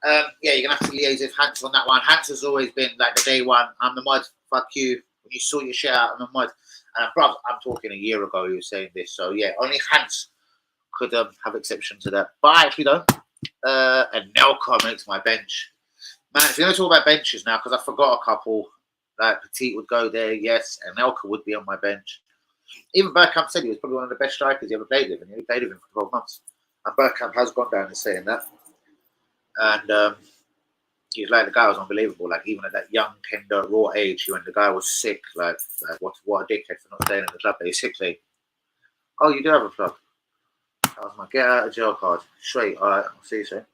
[SPEAKER 1] Yeah, you're going to have to liaise with Hans on that one. Hans has always been like the day one. I'm the mod. Fuck you. When you sort your shit out, I'm the mod. And bro, I'm talking a year ago you were saying this. So yeah, only Hans could have exception to that. But I actually don't. And Nelka makes my bench. Man, if you're going to talk about benches now, because I forgot a couple. Like Petit would go there, yes, and Nelka would be on my bench. Even Bergkamp said he was probably one of the best strikers he ever played with, and he played with him for 12 months. And Bergkamp has gone down and saying that. And he's like, the guy was unbelievable. Like, even at that young, tender, raw age, when the guy was sick, like what a dickhead for not staying in the club basically. Oh, you do have a plug. That was my get out of jail card. Straight, all right, I'll see you soon.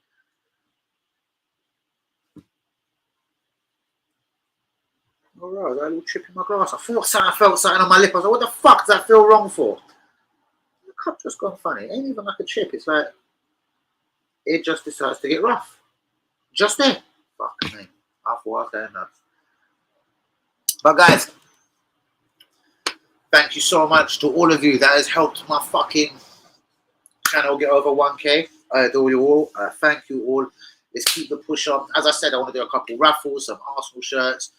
[SPEAKER 1] All right, I got a little chip in my glass. I felt something on my lip. I was like, what the fuck does that feel wrong for? The cup just gone funny. It ain't even like a chip. It's like, it just decides to get rough. Just there. Fuck me. I thought I was going nuts. But guys, thank you so much to all of you. That has helped my fucking channel get over 1K. I adore you all. Thank you all. Let's keep the push on. As I said, I want to do a couple raffles, some Arsenal shirts.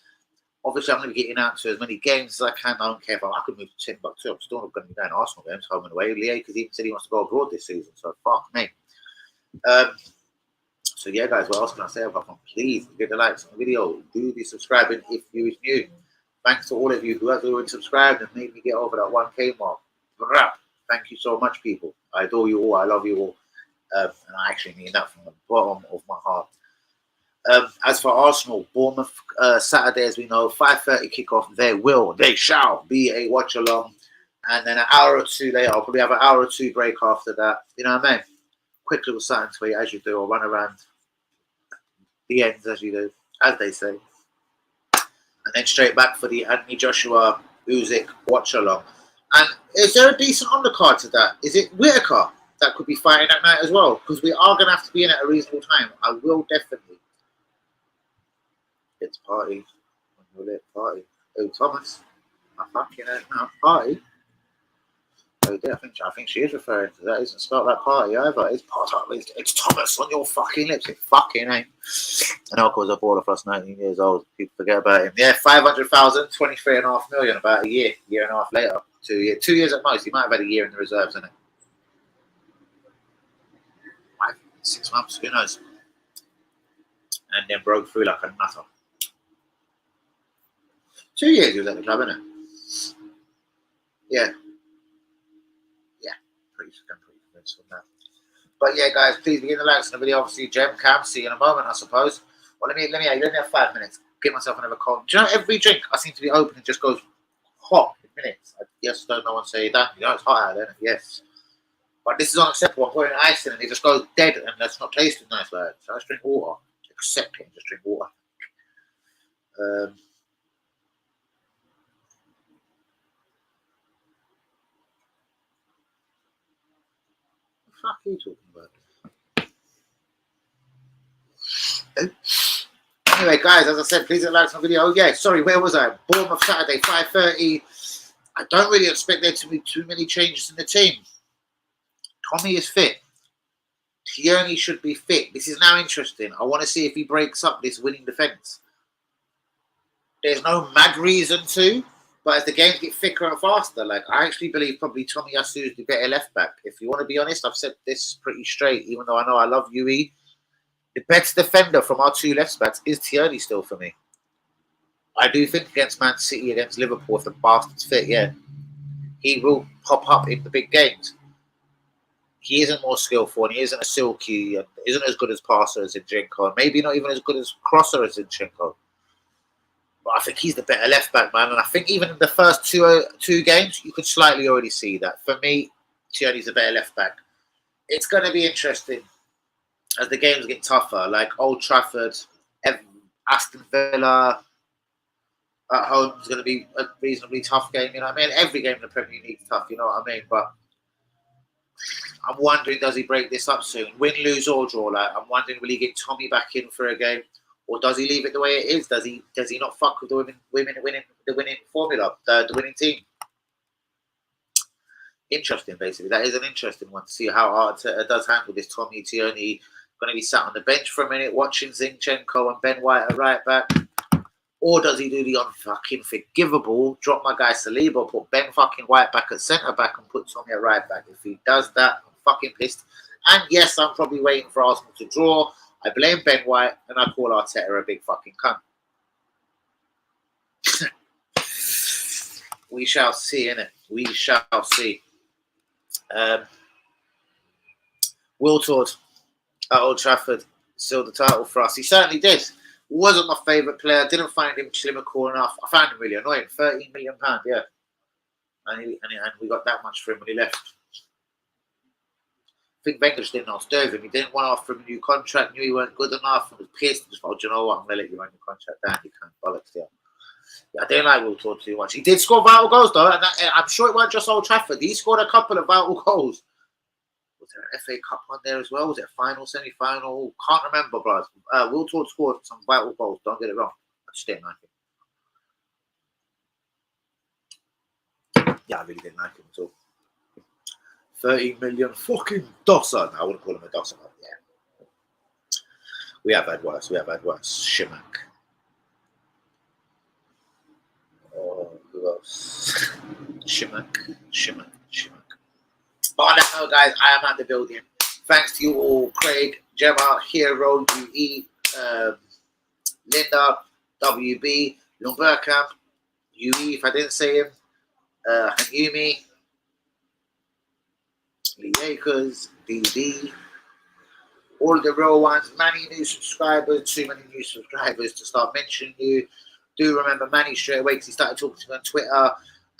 [SPEAKER 1] Obviously, I'm going to be getting out to as many games as I can. I don't care if I could move to Timbuktu. I'm still not going to be going to Arsenal games, home and away. Leo, because he even said he wants to go abroad this season. So, fuck me. So, yeah, guys, what else can I say about them? Please give the likes on the video. Do be subscribing if you is new. Thanks to all of you who have already subscribed and made me get over that 1K mark. Thank you so much, people. I adore you all. I love you all. And I actually mean that from the bottom of my heart. As for Arsenal, Bournemouth, Saturday, as we know, 5:30 kickoff. They shall be a watch along. And then an hour or two later, I'll probably have an hour or two break after that. You know what I mean? Quick little something tweet, as you do, or run around the ends, as you do, as they say. And then straight back for the Anthony Joshua Usyk watch along. And is there a decent undercard to that? Is it Whitaker that could be fighting that night as well? Because we are going to have to be in at a reasonable time. I will definitely. It's party. When will it party? Oh, Thomas. I fucking no, party. Oh, yeah, I think she is referring to that. It isn't spelled like party either. It's party. It's Thomas on your fucking lips. It fucking ain't. And of course, a baller for us 19 years old. People forget about him. Yeah, 500,000, 23.5 million about a year and a half later. 2 years. 2 years at most. He might have had a year in the reserves, isn't it? 6 months, who knows? and then broke through like a nutter. 2 years he was at the club, isn't it? Yeah. Pretty convinced on that. But yeah, guys, please begin the likes on the video. Obviously, Gem Cam, see you in a moment, I suppose. Well, let me have 5 minutes. Get myself another cold. Do you know every drink I seem to be opening just goes hot in minutes? Yes, don't no one say that. You know it's hot out there. Yes. But this is unacceptable. I'm putting ice in and it just goes dead and that's not tasting nice, like. So let's drink water. Accept it and just drink water. What the fuck are you talking about? Anyway, guys, as I said, please like my video. Oh yeah, sorry, where was I? Bournemouth Saturday, 5:30. I don't really expect there to be too many changes in the team. Tommy is fit. Tierney should be fit. This is now interesting. I want to see if he breaks up this winning defence. There's no mad reason to, but as the games get thicker and faster, like I actually believe probably Tomiyasu is the better left back. If you want to be honest, I've said this pretty straight, even though I know I love UE. The best defender from our two left backs is Tierney still for me. I do think against Man City, against Liverpool, if the bastard's fit, yeah, he will pop up in the big games. He isn't more skillful and he isn't a silky and isn't as good as passer as Zinchenko, and maybe not even as good as crosser as Zinchenko. But I think he's the better left back, man. And I think even in the first two games, you could slightly already see that. For me, Tierney's the better left back. It's going to be interesting as the games get tougher, like Old Trafford, Aston Villa at home is going to be a reasonably tough game. You know what I mean? Every game in the Premier League is tough. You know what I mean? But I'm wondering, does he break this up soon? Win, lose, or draw? Like, I'm wondering, will he get Tommy back in for a game, or does he leave it the way it is? Does he not fuck with the women winning formula, the winning team? Interesting, basically. That is an interesting one to see how Arteta does handle this. Tommy Tierney going to be sat on the bench for a minute watching Zinchenko and Ben White at right back, or does he do the unfucking forgivable, drop my guy Saliba, put Ben fucking White back at centre back and put Tommy at right back? If he does that, I'm fucking pissed. And yes, I'm probably waiting for Arsenal to draw. I blame Ben White and I call Arteta a big fucking cunt. We shall see, innit? We shall see. Wiltord at Old Trafford sealed the title for us. He certainly did. Wasn't my favourite player. Didn't find him cool enough. I found him really annoying. £13 million, yeah. And we got that much for him when he left. I think Wenger just didn't know what to do with him. He didn't want to offer him a new contract. Knew he weren't good enough. And was pissed. Just thought, oh, do you know what? I'm going to let you run your contract down. You can't bollocks there. Yeah, I didn't like Wiltord too much. He did score vital goals though. And I'm sure it wasn't just Old Trafford. He scored a couple of vital goals. Was there an FA Cup one there as well? Was it a final, semi-final? Can't remember, bro. Wiltord scored some vital goals. Don't get it wrong. I just didn't like him. Yeah, I really didn't like him at all. 30 million fucking dosser. No, I wouldn't call him a dosser, but yeah. We have had worse. Shimak. Oh, who else? Shimak. But on that note, guys, I am at the building. Thanks to you all, Craig, Gemma, Hero, UE, Linda, WB, Lumberkamp, UE, if I didn't say him, Hanyumi, Lee Akers, DD, all of the real ones, many new subscribers, too many new subscribers to start mentioning you. Do remember Manny straight away because he started talking to me on Twitter.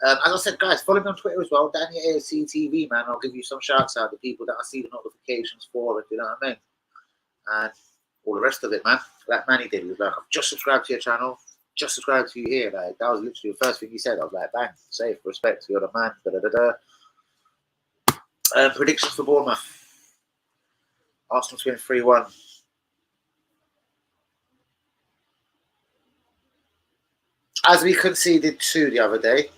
[SPEAKER 1] As I said, guys, follow me on Twitter as well, Danny AFC TV, man. I'll give you some shouts out to people that I see the notifications for, you know what I mean? And all the rest of it, man. Like Manny did. He was like, I've just subscribed to your channel, just subscribed to you here. Like, that was literally the first thing he said. I was like, bang, safe, respect, you're the man. Predictions for Bournemouth. Arsenal to win 3-1. As we conceded 2 the other day,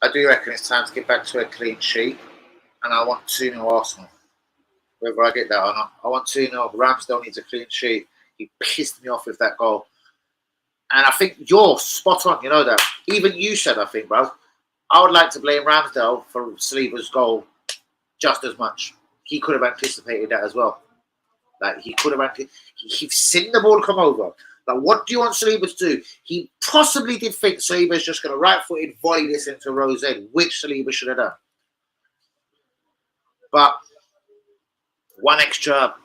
[SPEAKER 1] I do reckon it's time to get back to a clean sheet, and I want 2-0 Arsenal. Whether I get that or not, I want 2-0. Ramsdale needs a clean sheet. He pissed me off with that goal. And I think you're spot on, you know that. Even you said, I think, bro, I would like to blame Ramsdale for Saliba's goal just as much. He could have anticipated that as well. Like, he could have he's seen the ball come over. Like, what do you want Saliba to do? He possibly did think Saliba's just going to right-footed volley this into Rose, which Saliba should have done. But one extra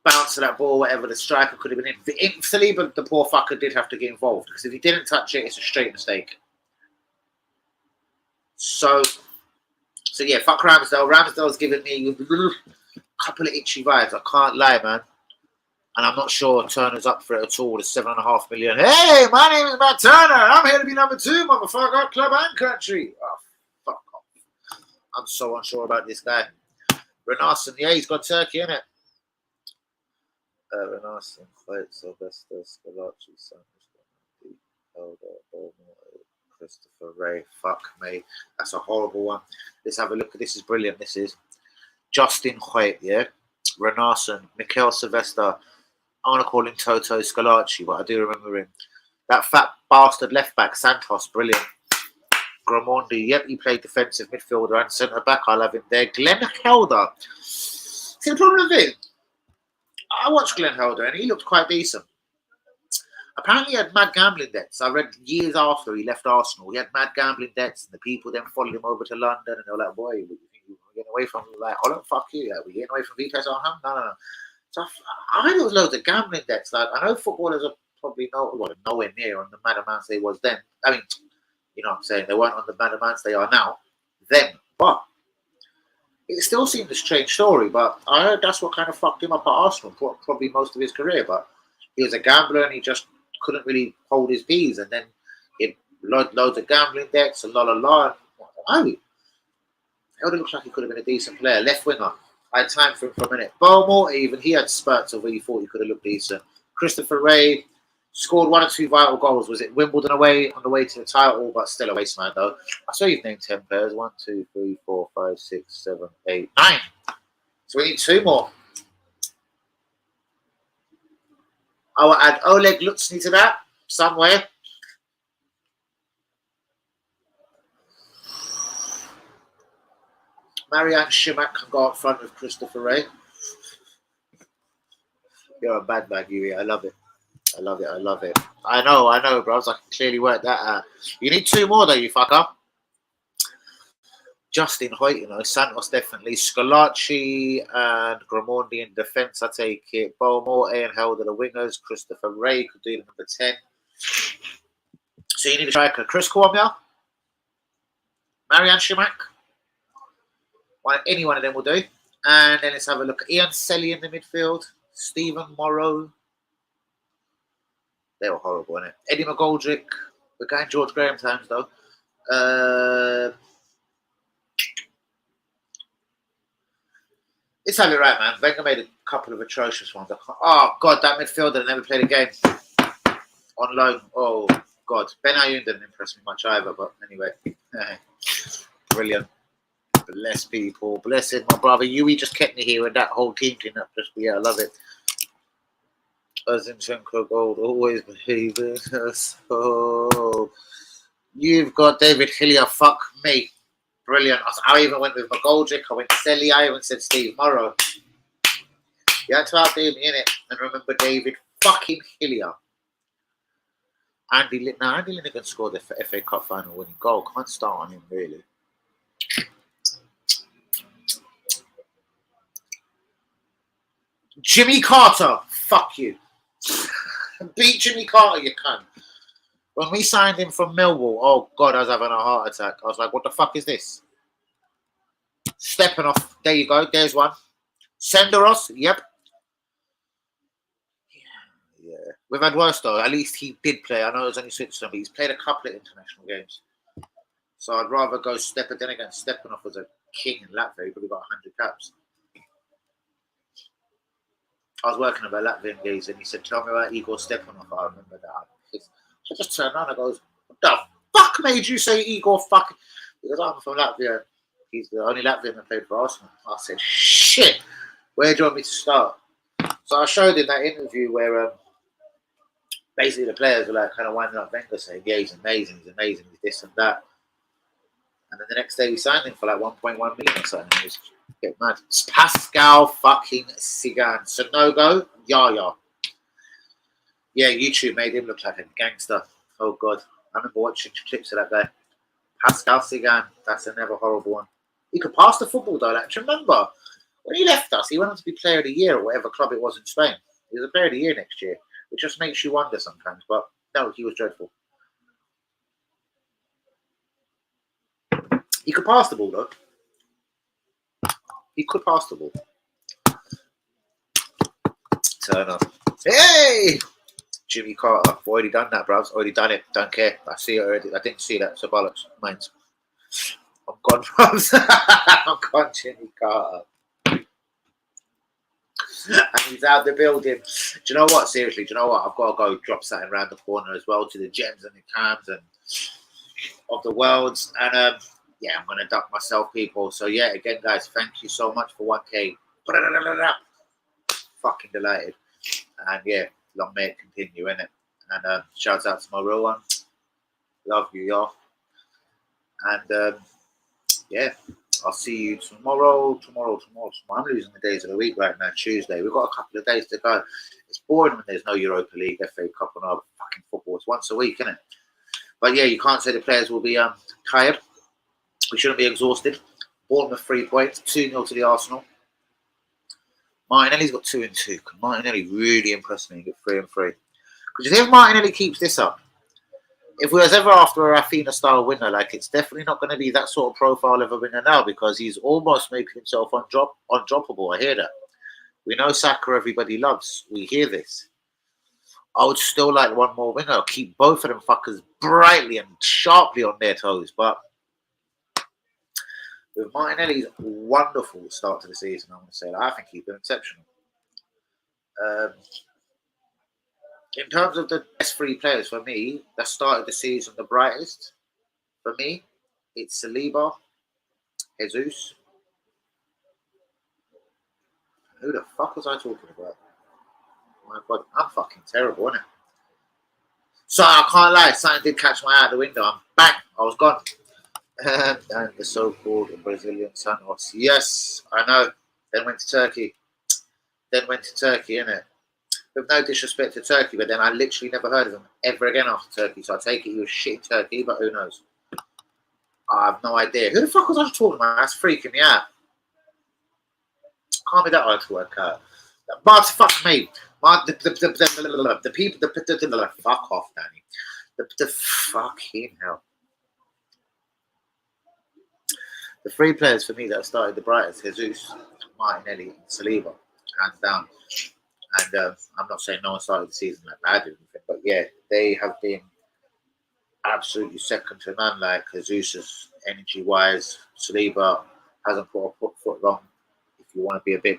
[SPEAKER 1] bounce of that ball, whatever, the striker could have been in. Saliba, the poor fucker, did have to get involved, because if he didn't touch it, it's a straight mistake. So yeah, fuck Ramsdale. Ramsdale's giving me a couple of itchy vibes. I can't lie, man. And I'm not sure Turner's up for it at all. The 7.5 million. Hey, my name is Matt Turner. I'm here to be number 2, motherfucker. Club and country. Oh, fuck off. I'm so unsure about this guy. Renarson, yeah, he's got Turkey, innit? Renarson, Sylvester, Scalacci, Christopher Ray. Fuck me. That's a horrible one. Let's have a look. This is brilliant. This is Justin Hoyt, yeah? Renarson, Mikel Sylvester. I want to call him Toto Scalacci, but I do remember him. That fat bastard left back, Santos, brilliant. Gramondi, yep, he played defensive midfielder and centre back. I love him there. Glenn Helder. See, the problem with him, I watched Glenn Helder and he looked quite decent. Apparently, he had mad gambling debts. I read years after he left Arsenal, he had mad gambling debts, and the people then followed him over to London, and they were like, "Boy, what do you think we're getting away from?" Like, "Oh, no, fuck you! We're getting away from Vitesse Arnhem." No. So I heard there was loads of gambling debts. Like, I know footballers are probably nowhere near on the mad amounts they was then. I mean, you know what I'm saying? They weren't on the mad amounts they are now then, but it still seemed a strange story. But I heard that's what kind of fucked him up at Arsenal, probably most of his career. But he was a gambler and he just couldn't really hold his peas, and then he had loads of gambling debts and la. I don't know. It looks like he could have been a decent player. Left winger. I had time for him for a minute. Beaumont, even he had spurts of where you thought he could have looked decent. Christopher Ray scored 1 or 2 vital goals. Was it Wimbledon away on the way to the title? But still a waste man though. I saw you've named 10 players. 1, 2, 3, 4, 5, 6, 7, 8, 9. So we need 2 more. I will add Oleg Lutsny to that somewhere. Marianne Shimak can go up front with Christopher Ray. You're a bad man, Yuri. I love it. I love it. I know, bros. I can clearly work that out. You need 2 more, though, you fucker. Justin Hoyt, you know, Santos definitely. Scalacci and Gramondi in defence, I take it. Beaumont and Helder the wingers. Christopher Ray could do the number 10. So you need a striker. Chris Cormier. Marianne Shimak. Any one of them will do. And then let's have a look at Ian Selly in the midfield. Stephen Morrow. They were horrible, innit? Eddie McGoldrick. We're going George Graham times, though. Let's have it right, man. Wenger made a couple of atrocious ones. Oh, God, that midfielder never played a game. On loan. Oh, God. Ben Ayoun didn't impress me much either, but anyway. Brilliant. Bless people. Blessed, my brother. Yui just kept me here with that whole team clean up. I love it. Zinchenko gold. Always believe in us. Oh. You've got David Hillier. Fuck me. Brilliant. I even went with McGoldrick. I went Selly. I even said Steve Morrow. You had to outdo me, innit? And remember David fucking Hillier. Andy Linnigan scored the FA Cup final winning goal. Can't start on him, really. Jimmy Carter. Fuck you. Beat Jimmy Carter, you cunt. When we signed him from Millwall, oh God, I was having a heart attack. I was like, what the fuck is this? Stepping off. There you go. There's one. Senderos. Yep. Yeah. We've had worse, though. At least he did play. I know it was only Switzerland, but he's played a couple of international games. So I'd rather go Stepan. Then again, Stepanov was a king in Latvia. He probably got 100 caps. I was working with a Latvian geezer and he said, tell me about Igor Stepanov. I remember that. I just turned around and goes, what the fuck made you say Igor fucking? Because I'm from Latvia. He's the only Latvian that played for Arsenal. I said, shit, where do you want me to start? So I showed in that interview where basically the players were like kind of winding up Wenger saying, yeah, he's amazing, he's this and that. And then the next day we signed him for like 1.1 million or something. It was a bit mad. It's Pascal fucking Sigan. So no go, Yaya. Yeah, YouTube made him look like a gangster. Oh god. I remember watching clips of that guy. Pascal Sigan. That's another horrible one. He could pass the football though. Like, do you remember when he left us, he went on to be player of the year or whatever club it was in Spain. He was a player of the year next year, which just makes you wonder sometimes. But no, he was dreadful. He could pass the ball though. He could pass the ball. Turner. Hey! Jimmy Carter. I've already done that, bruv. Already done it. Don't care. I see it already. I didn't see that. So bollocks. Mine's. I'm gone, bruv. I'm gone, Jimmy Carter. And he's out the building. Do you know what? Seriously, do you know what? I've got to go drop something around the corner as well to the gems and the cams and of the worlds. And yeah, I'm gonna duck myself, people. So yeah, again, guys, thank you so much for 1K. Fucking delighted. And yeah, long may it continue, innit? And shouts out to my real one. Love you, y'all. And yeah. I'll see you tomorrow. I'm losing the days of the week right now. Tuesday. We've got a couple of days to go. It's boring when there's no Europa League, FA Cup, and all fucking football. It's once a week, isn't it? But yeah, you can't say the players will be tired. We shouldn't be exhausted. Bournemouth 3 points, 2-0 to the Arsenal. Martinelli's got 2 and 2. Martinelli really impressed me. He got 3 and 3. Because if Martinelli keeps this up, if we was ever after a Rafinha style winner, like it's definitely not going to be that sort of profile of a winner now because he's almost making himself undroppable. I hear that. We know Saka everybody loves. We hear this. I would still like one more winner. Keep both of them fuckers brightly and sharply on their toes. But with Martinelli's wonderful start to the season, I'm going to say that I think he's been exceptional. In terms of the best 3 players for me that started the season the brightest, for me, it's Saliba, Jesus. Who the fuck was I talking about? My God, I'm fucking terrible, innit? So I can't lie, something did catch my eye out the window. And bang, I was gone. And the so-called Brazilian Santos. Yes, I know. Then went to Turkey. Innit? With no disrespect to Turkey, but then I literally never heard of him ever again after Turkey. So I take it he was shit in Turkey, but who knows? I have no idea. Who the fuck was I talking about? That's freaking me out. Can't be that hard to work out. But fuck me. The people, fuck off, Danny. The fucking hell. The 3 players for me that started the brightest: Jesus, Martinelli, and Saliba, hands down. And I'm not saying no one started the season like bad or anything, but yeah, they have been absolutely second to none. Like Jesus, energy-wise, Saliba hasn't put a foot wrong. If you want to be a bit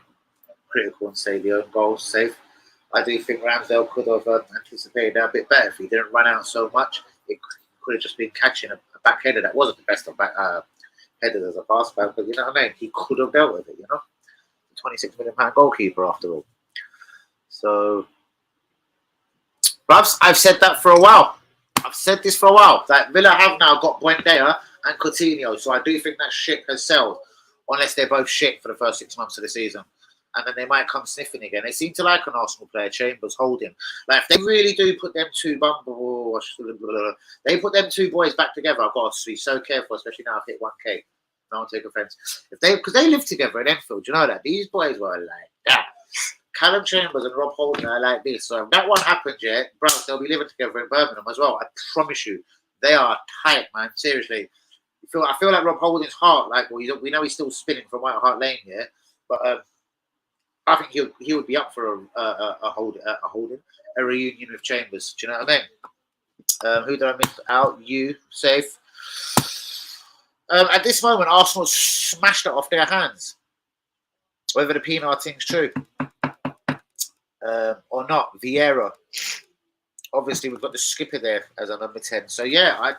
[SPEAKER 1] critical and say the own goals safe, I do think Ramsdale could have anticipated that a bit better. If he didn't run out so much, it could have just been catching a back header that wasn't the best of back headers as a pass back, but you know what I mean? He could have dealt with it, you know? £26 million goalkeeper after all. So, perhaps I've said that for a while. I've said this for a while. That Villa have now got Buendia and Coutinho, so I do think that ship has sailed, unless they're both shit for the first 6 months of the season. And then they might come sniffing again. They seem to like an Arsenal player, Chambers, Holding. Like, if they really do put them two they put them 2 boys back together, I've got to be so careful, especially now I've hit 1K. No one take offense. Because they live together in Enfield, you know that? These boys were like that. Callum Chambers and Rob Holding are like this. So if that one happened yet, bro, they'll be living together in Birmingham as well. I promise you. They are tight, man. Seriously. I feel like Rob Holding's heart, like, well, we know he's still spinning from White Hart Lane, yeah? But I think he would be up for a reunion with Chambers. Do you know what I mean? Who did I miss out? You, safe. At this moment, Arsenal smashed it off their hands. Whether the Pienaar thing's true or not. Vieira. Obviously, we've got the skipper there as a number 10. So, yeah,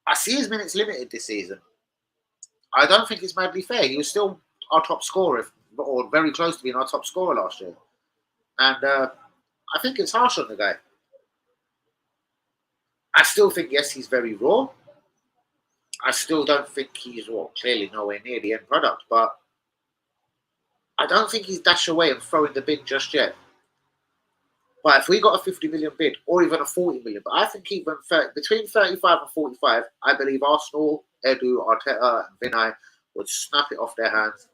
[SPEAKER 1] I see his minutes limited this season. I don't think it's madly fair. He was still our top scorer, or very close to being our top scorer last year. And I think it's harsh on the guy. I still think, yes, he's very raw. I still don't think he's clearly nowhere near the end product, but I don't think he's dashed away and throwing the bid just yet. But if we got a 50 million bid or even a 40 million, but I think even between 35 and 45, I believe Arsenal, Edu, Arteta, and Vinay would snap it off their hands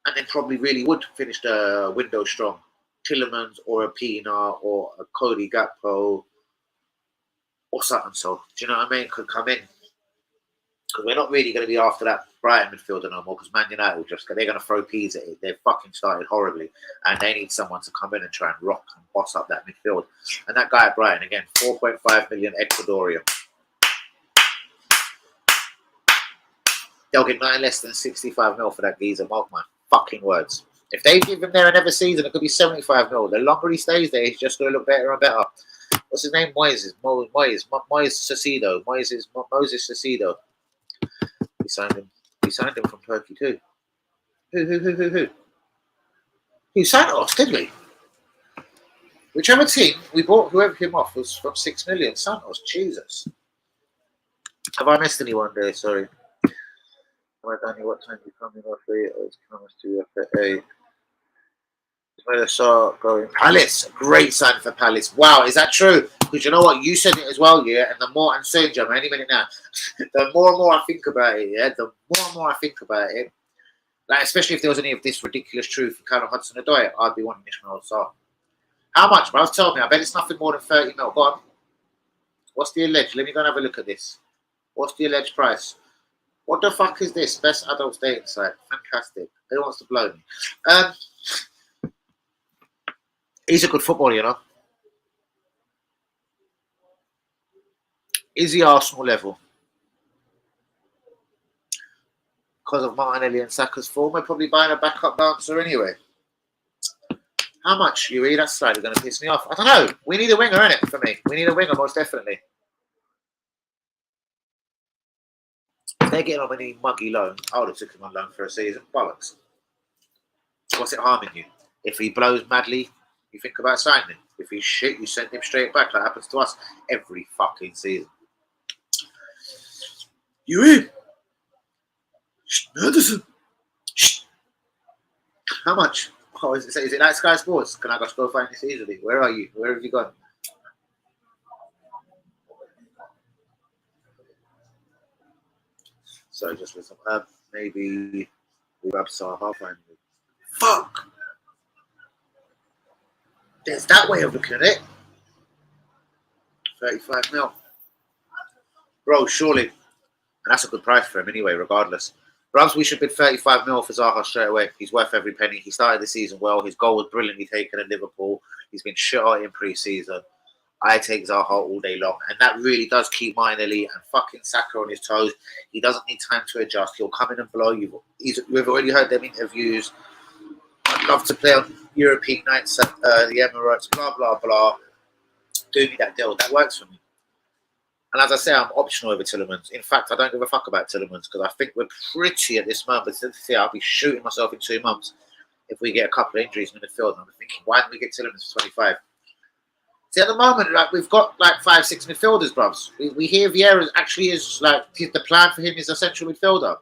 [SPEAKER 1] and then probably really would finish the window strong. Tielemans or a Pina or a Cody Gakpo or something. So, do you know what I mean? Could come in. Because we're not really going to be after that Brighton midfielder no more. Because Man United they're going to throw peas at it. They've fucking started horribly, and they need someone to come in and try and rock and boss up that midfield. And that guy at Brighton again, 4.5 million Ecuadorian. They'll get nothing less than 65 mil for that geezer. Mark my fucking words. If they give him there another season, it could be 75 mil. The longer he stays there, he's just going to look better and better. What's his name? Moises Caicedo. Moses Caicedo. We signed him from Turkey too. Who Santos, did we? Whichever team we bought, whoever came off was from 6 million. Santos, Jesus. Have I missed anyone there? Sorry. Danny, what time do you come in off here? It's coming to FA. Where the start going? Palace, great sign for Palace. Wow, is that true? Because you know what, you said it as well, yeah. And the more I'm saying, Jam, any minute now, the more and more I think about it, yeah. The more and more I think about it, like especially if there was any of this ridiculous truth for Callum Hudson-Odoi, I'd be wanting Ismail Sarr. How much, bro? Tell me. I bet it's nothing more than 30 mil. Go on. What's the alleged? Let me go and have a look at this. What's the alleged price? What the fuck is this? Best adult dating site. Fantastic. Who wants to blow me? He's a good footballer, you know. Is he Arsenal level? Because of Martinelli and Saka's form, we're probably buying a backup bouncer anyway. How much, Yuri? That's slightly going to piss me off. I don't know. We need a winger, innit, for me? We need a winger, most definitely. If they're getting on any muggy loan, I would have took him on loan for a season. Bollocks. What's it harming you? If he blows madly, you think about signing him. If he's shit, you send him straight back. That happens to us every fucking season. Yuri! Madison! How much? Oh, is it like Sky Sports? Can I just go find this easily? Where are you? Where have you gone? So just listen. Maybe we grab Saha finally. Fuck! There's that way of looking at it. 35 mil. Bro, surely. And that's a good price for him anyway, regardless. Perhaps we should bid 35 mil for Zaha straight away. He's worth every penny. He started the season well. His goal was brilliantly taken at Liverpool. He's been shit out in pre-season. I take Zaha all day long. And that really does keep Martinelli and fucking Saka on his toes. He doesn't need time to adjust. He'll come in and blow you. We've already heard them interviews. I'd love to play on European nights at the Emirates, blah, blah, blah. Do me that deal. That works for me. And as I say, I'm optional over Tielemans. In fact, I don't give a fuck about Tielemans because I think we're pretty at this moment. I'll be shooting myself in 2 months if we get a couple of injuries in the midfield. And I'm thinking, why didn't we get Tielemans for 25? See, at the moment, like we've got like 5, 6 midfielders, bruvs. We hear Vieira actually is like the plan for him is a central midfielder.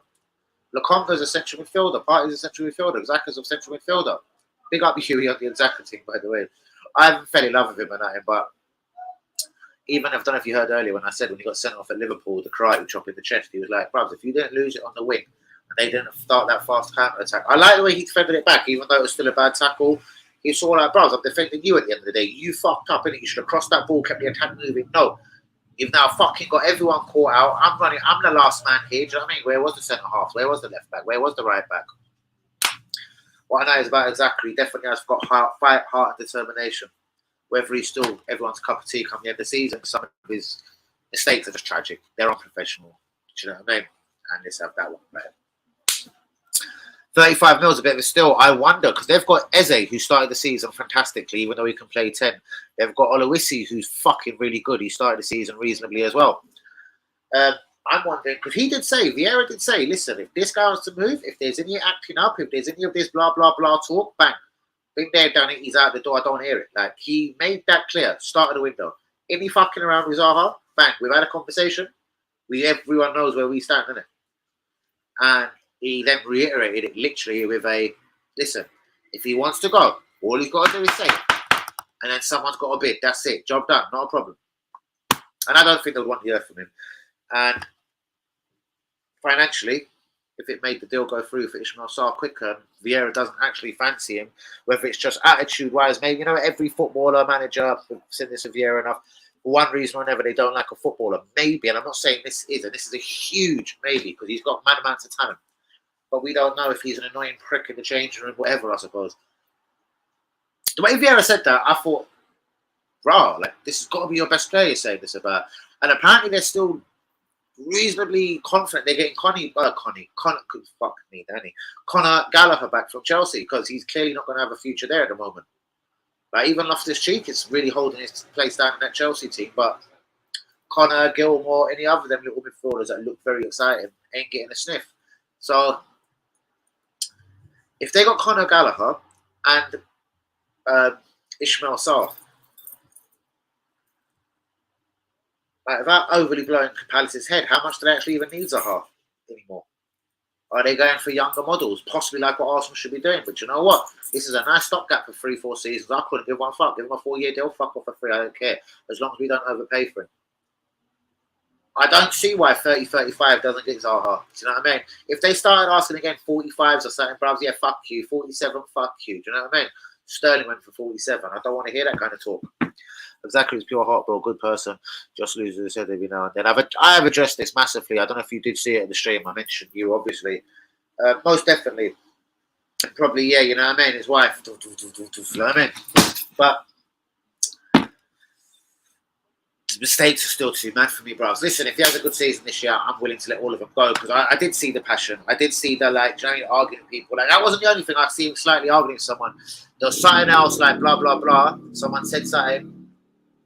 [SPEAKER 1] Lokonga's a central midfielder. Partey's a central midfielder. Xhaka's a central midfielder. Big up Huey on the Xhaka team, by the way. I haven't fell in love with him or nothing, but even I don't know if you heard earlier when I said when he got sent off at Liverpool, the karate chop in the chest, he was like, bruvs, if you didn't lose it on the wing and they didn't start that fast counter attack. I like the way he defended it back, even though it was still a bad tackle. He saw like, bruvs, I'm defending you at the end of the day. You fucked up, innit? You should have crossed that ball, kept the attack moving. No. You've now fucking got everyone caught out. I'm running. I'm the last man here. Do you know what I mean? Where was the centre half? Where was the left back? Where was the right back? What I know is about exactly. He definitely has got fight, heart, and determination. Whether he's still everyone's cup of tea come the end of the season, some of his mistakes are just tragic. They're unprofessional. Do you know what I mean? And let's have that one, man. 35 mil is a bit of a steal. I wonder, because they've got Eze, who started the season fantastically, even though he can play 10. They've got Oloisi, who's fucking really good. He started the season reasonably as well. I'm wondering, because he did say, Vieira did say, listen, if this guy wants to move, if there's any acting up, if there's any of this blah, blah, blah talk, bang. Been there, done it, he's out the door, I don't hear it. Like, he made that clear, start of the window. Any fucking around with Zaha, bang, we've had a conversation. Everyone knows where we stand, isn't it? And he then reiterated it literally with a, listen, if he wants to go, all he's got to do is say it. And then someone's got a bid. That's it. Job done. Not a problem. And I don't think they'd want the earth from him. And financially, if it made the deal go through for Ismail Sarr quicker, and Vieira doesn't actually fancy him, whether it's just attitude-wise, maybe, every footballer, manager, I've said this of Vieira enough, for one reason or another, they don't like a footballer. Maybe, and I'm not saying this is, and this is a huge maybe, because he's got mad amounts of talent. But we don't know if he's an annoying prick in the changing room, whatever, I suppose. The way Vieira said that, I thought, rah, like, this has got to be your best player you're saying this about. And apparently they're still reasonably confident they're getting Conor Gallagher back from Chelsea, because he's clearly not going to have a future there at the moment. Like, even Loftus-Cheek is really holding his place down in that Chelsea team, but Connor, Gilmore, any other of them little midfielders that look very exciting ain't getting a sniff. So if they got Conor Gallagher and Ismail Sarr, like, without overly blowing Palace's head, how much do they actually even need Zaha anymore? Are they going for younger models, possibly like what Arsenal should be doing? But you know what? This is a nice stopgap for 3-4 seasons. I couldn't give one fuck. Give him a 4-year deal, fuck off for free. I don't care. As long as we don't overpay for him. I don't see why 30-35 doesn't get Zaha. Do you know what I mean? If they started asking again 45s or something, perhaps, yeah, fuck you. 47, fuck you. Do you know what I mean? Sterling went for 47. I don't want to hear that kind of talk. Exactly, it's pure heart, bro. Good person. Just loses his head every now and then. I have addressed this massively. I don't know if you did see it in the stream. I mentioned you, obviously. Most definitely. Probably, yeah, you know what I mean? His wife. You know what I mean? But the mistakes are still too mad for me, bro. Listen, if he has a good season this year, I'm willing to let all of them go, because I did see the passion. I did see the, like, arguing with people. Like, that wasn't the only thing. I see him slightly arguing with someone. There was something else, like, blah, blah, blah. Someone said something.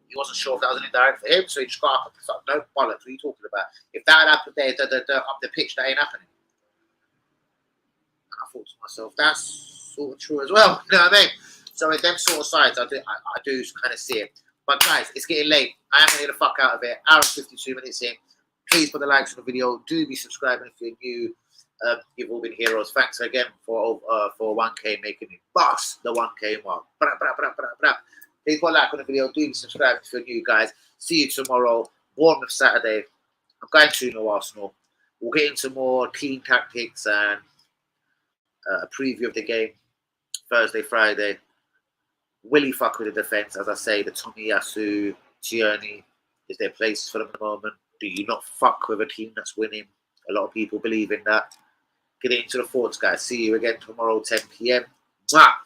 [SPEAKER 1] He wasn't sure if that was an indirect for him, so he just got up and thought, no bollocks, what are you talking about? If that had happened there, up the pitch, that ain't happening. And I thought to myself, that's sort of true as well. You know what I mean? So in them sort of sides, I do kind of see it. But guys, it's getting late. I am going to get the fuck out of it. Hour and 52 minutes in. Please put the likes on the video. Do be subscribing if you're new. You've all been heroes. Thanks again for 1K making me bust the 1K mark. Please put a like on the video. Do subscribe if you're new, guys. See you tomorrow. Bournemouth Saturday. I'm going to know Arsenal. We'll get into more team tactics and a preview of the game Thursday, Friday. Will he fuck with the defence? As I say, the Tomiyasu, Tierney is their place for them at the moment. Do you not fuck with a team that's winning? A lot of people believe in that. Get into the thoughts, guys. See you again tomorrow, 10 p.m.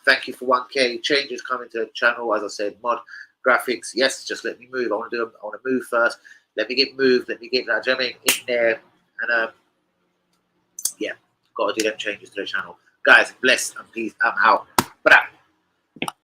[SPEAKER 1] Thank you for 1K. Changes coming to the channel. As I said, mod graphics. Yes, just let me move. I want to move first. Let me get moved. Let me get that jamming in there. And yeah, got to do them changes to the channel. Guys, bless and peace. I'm out.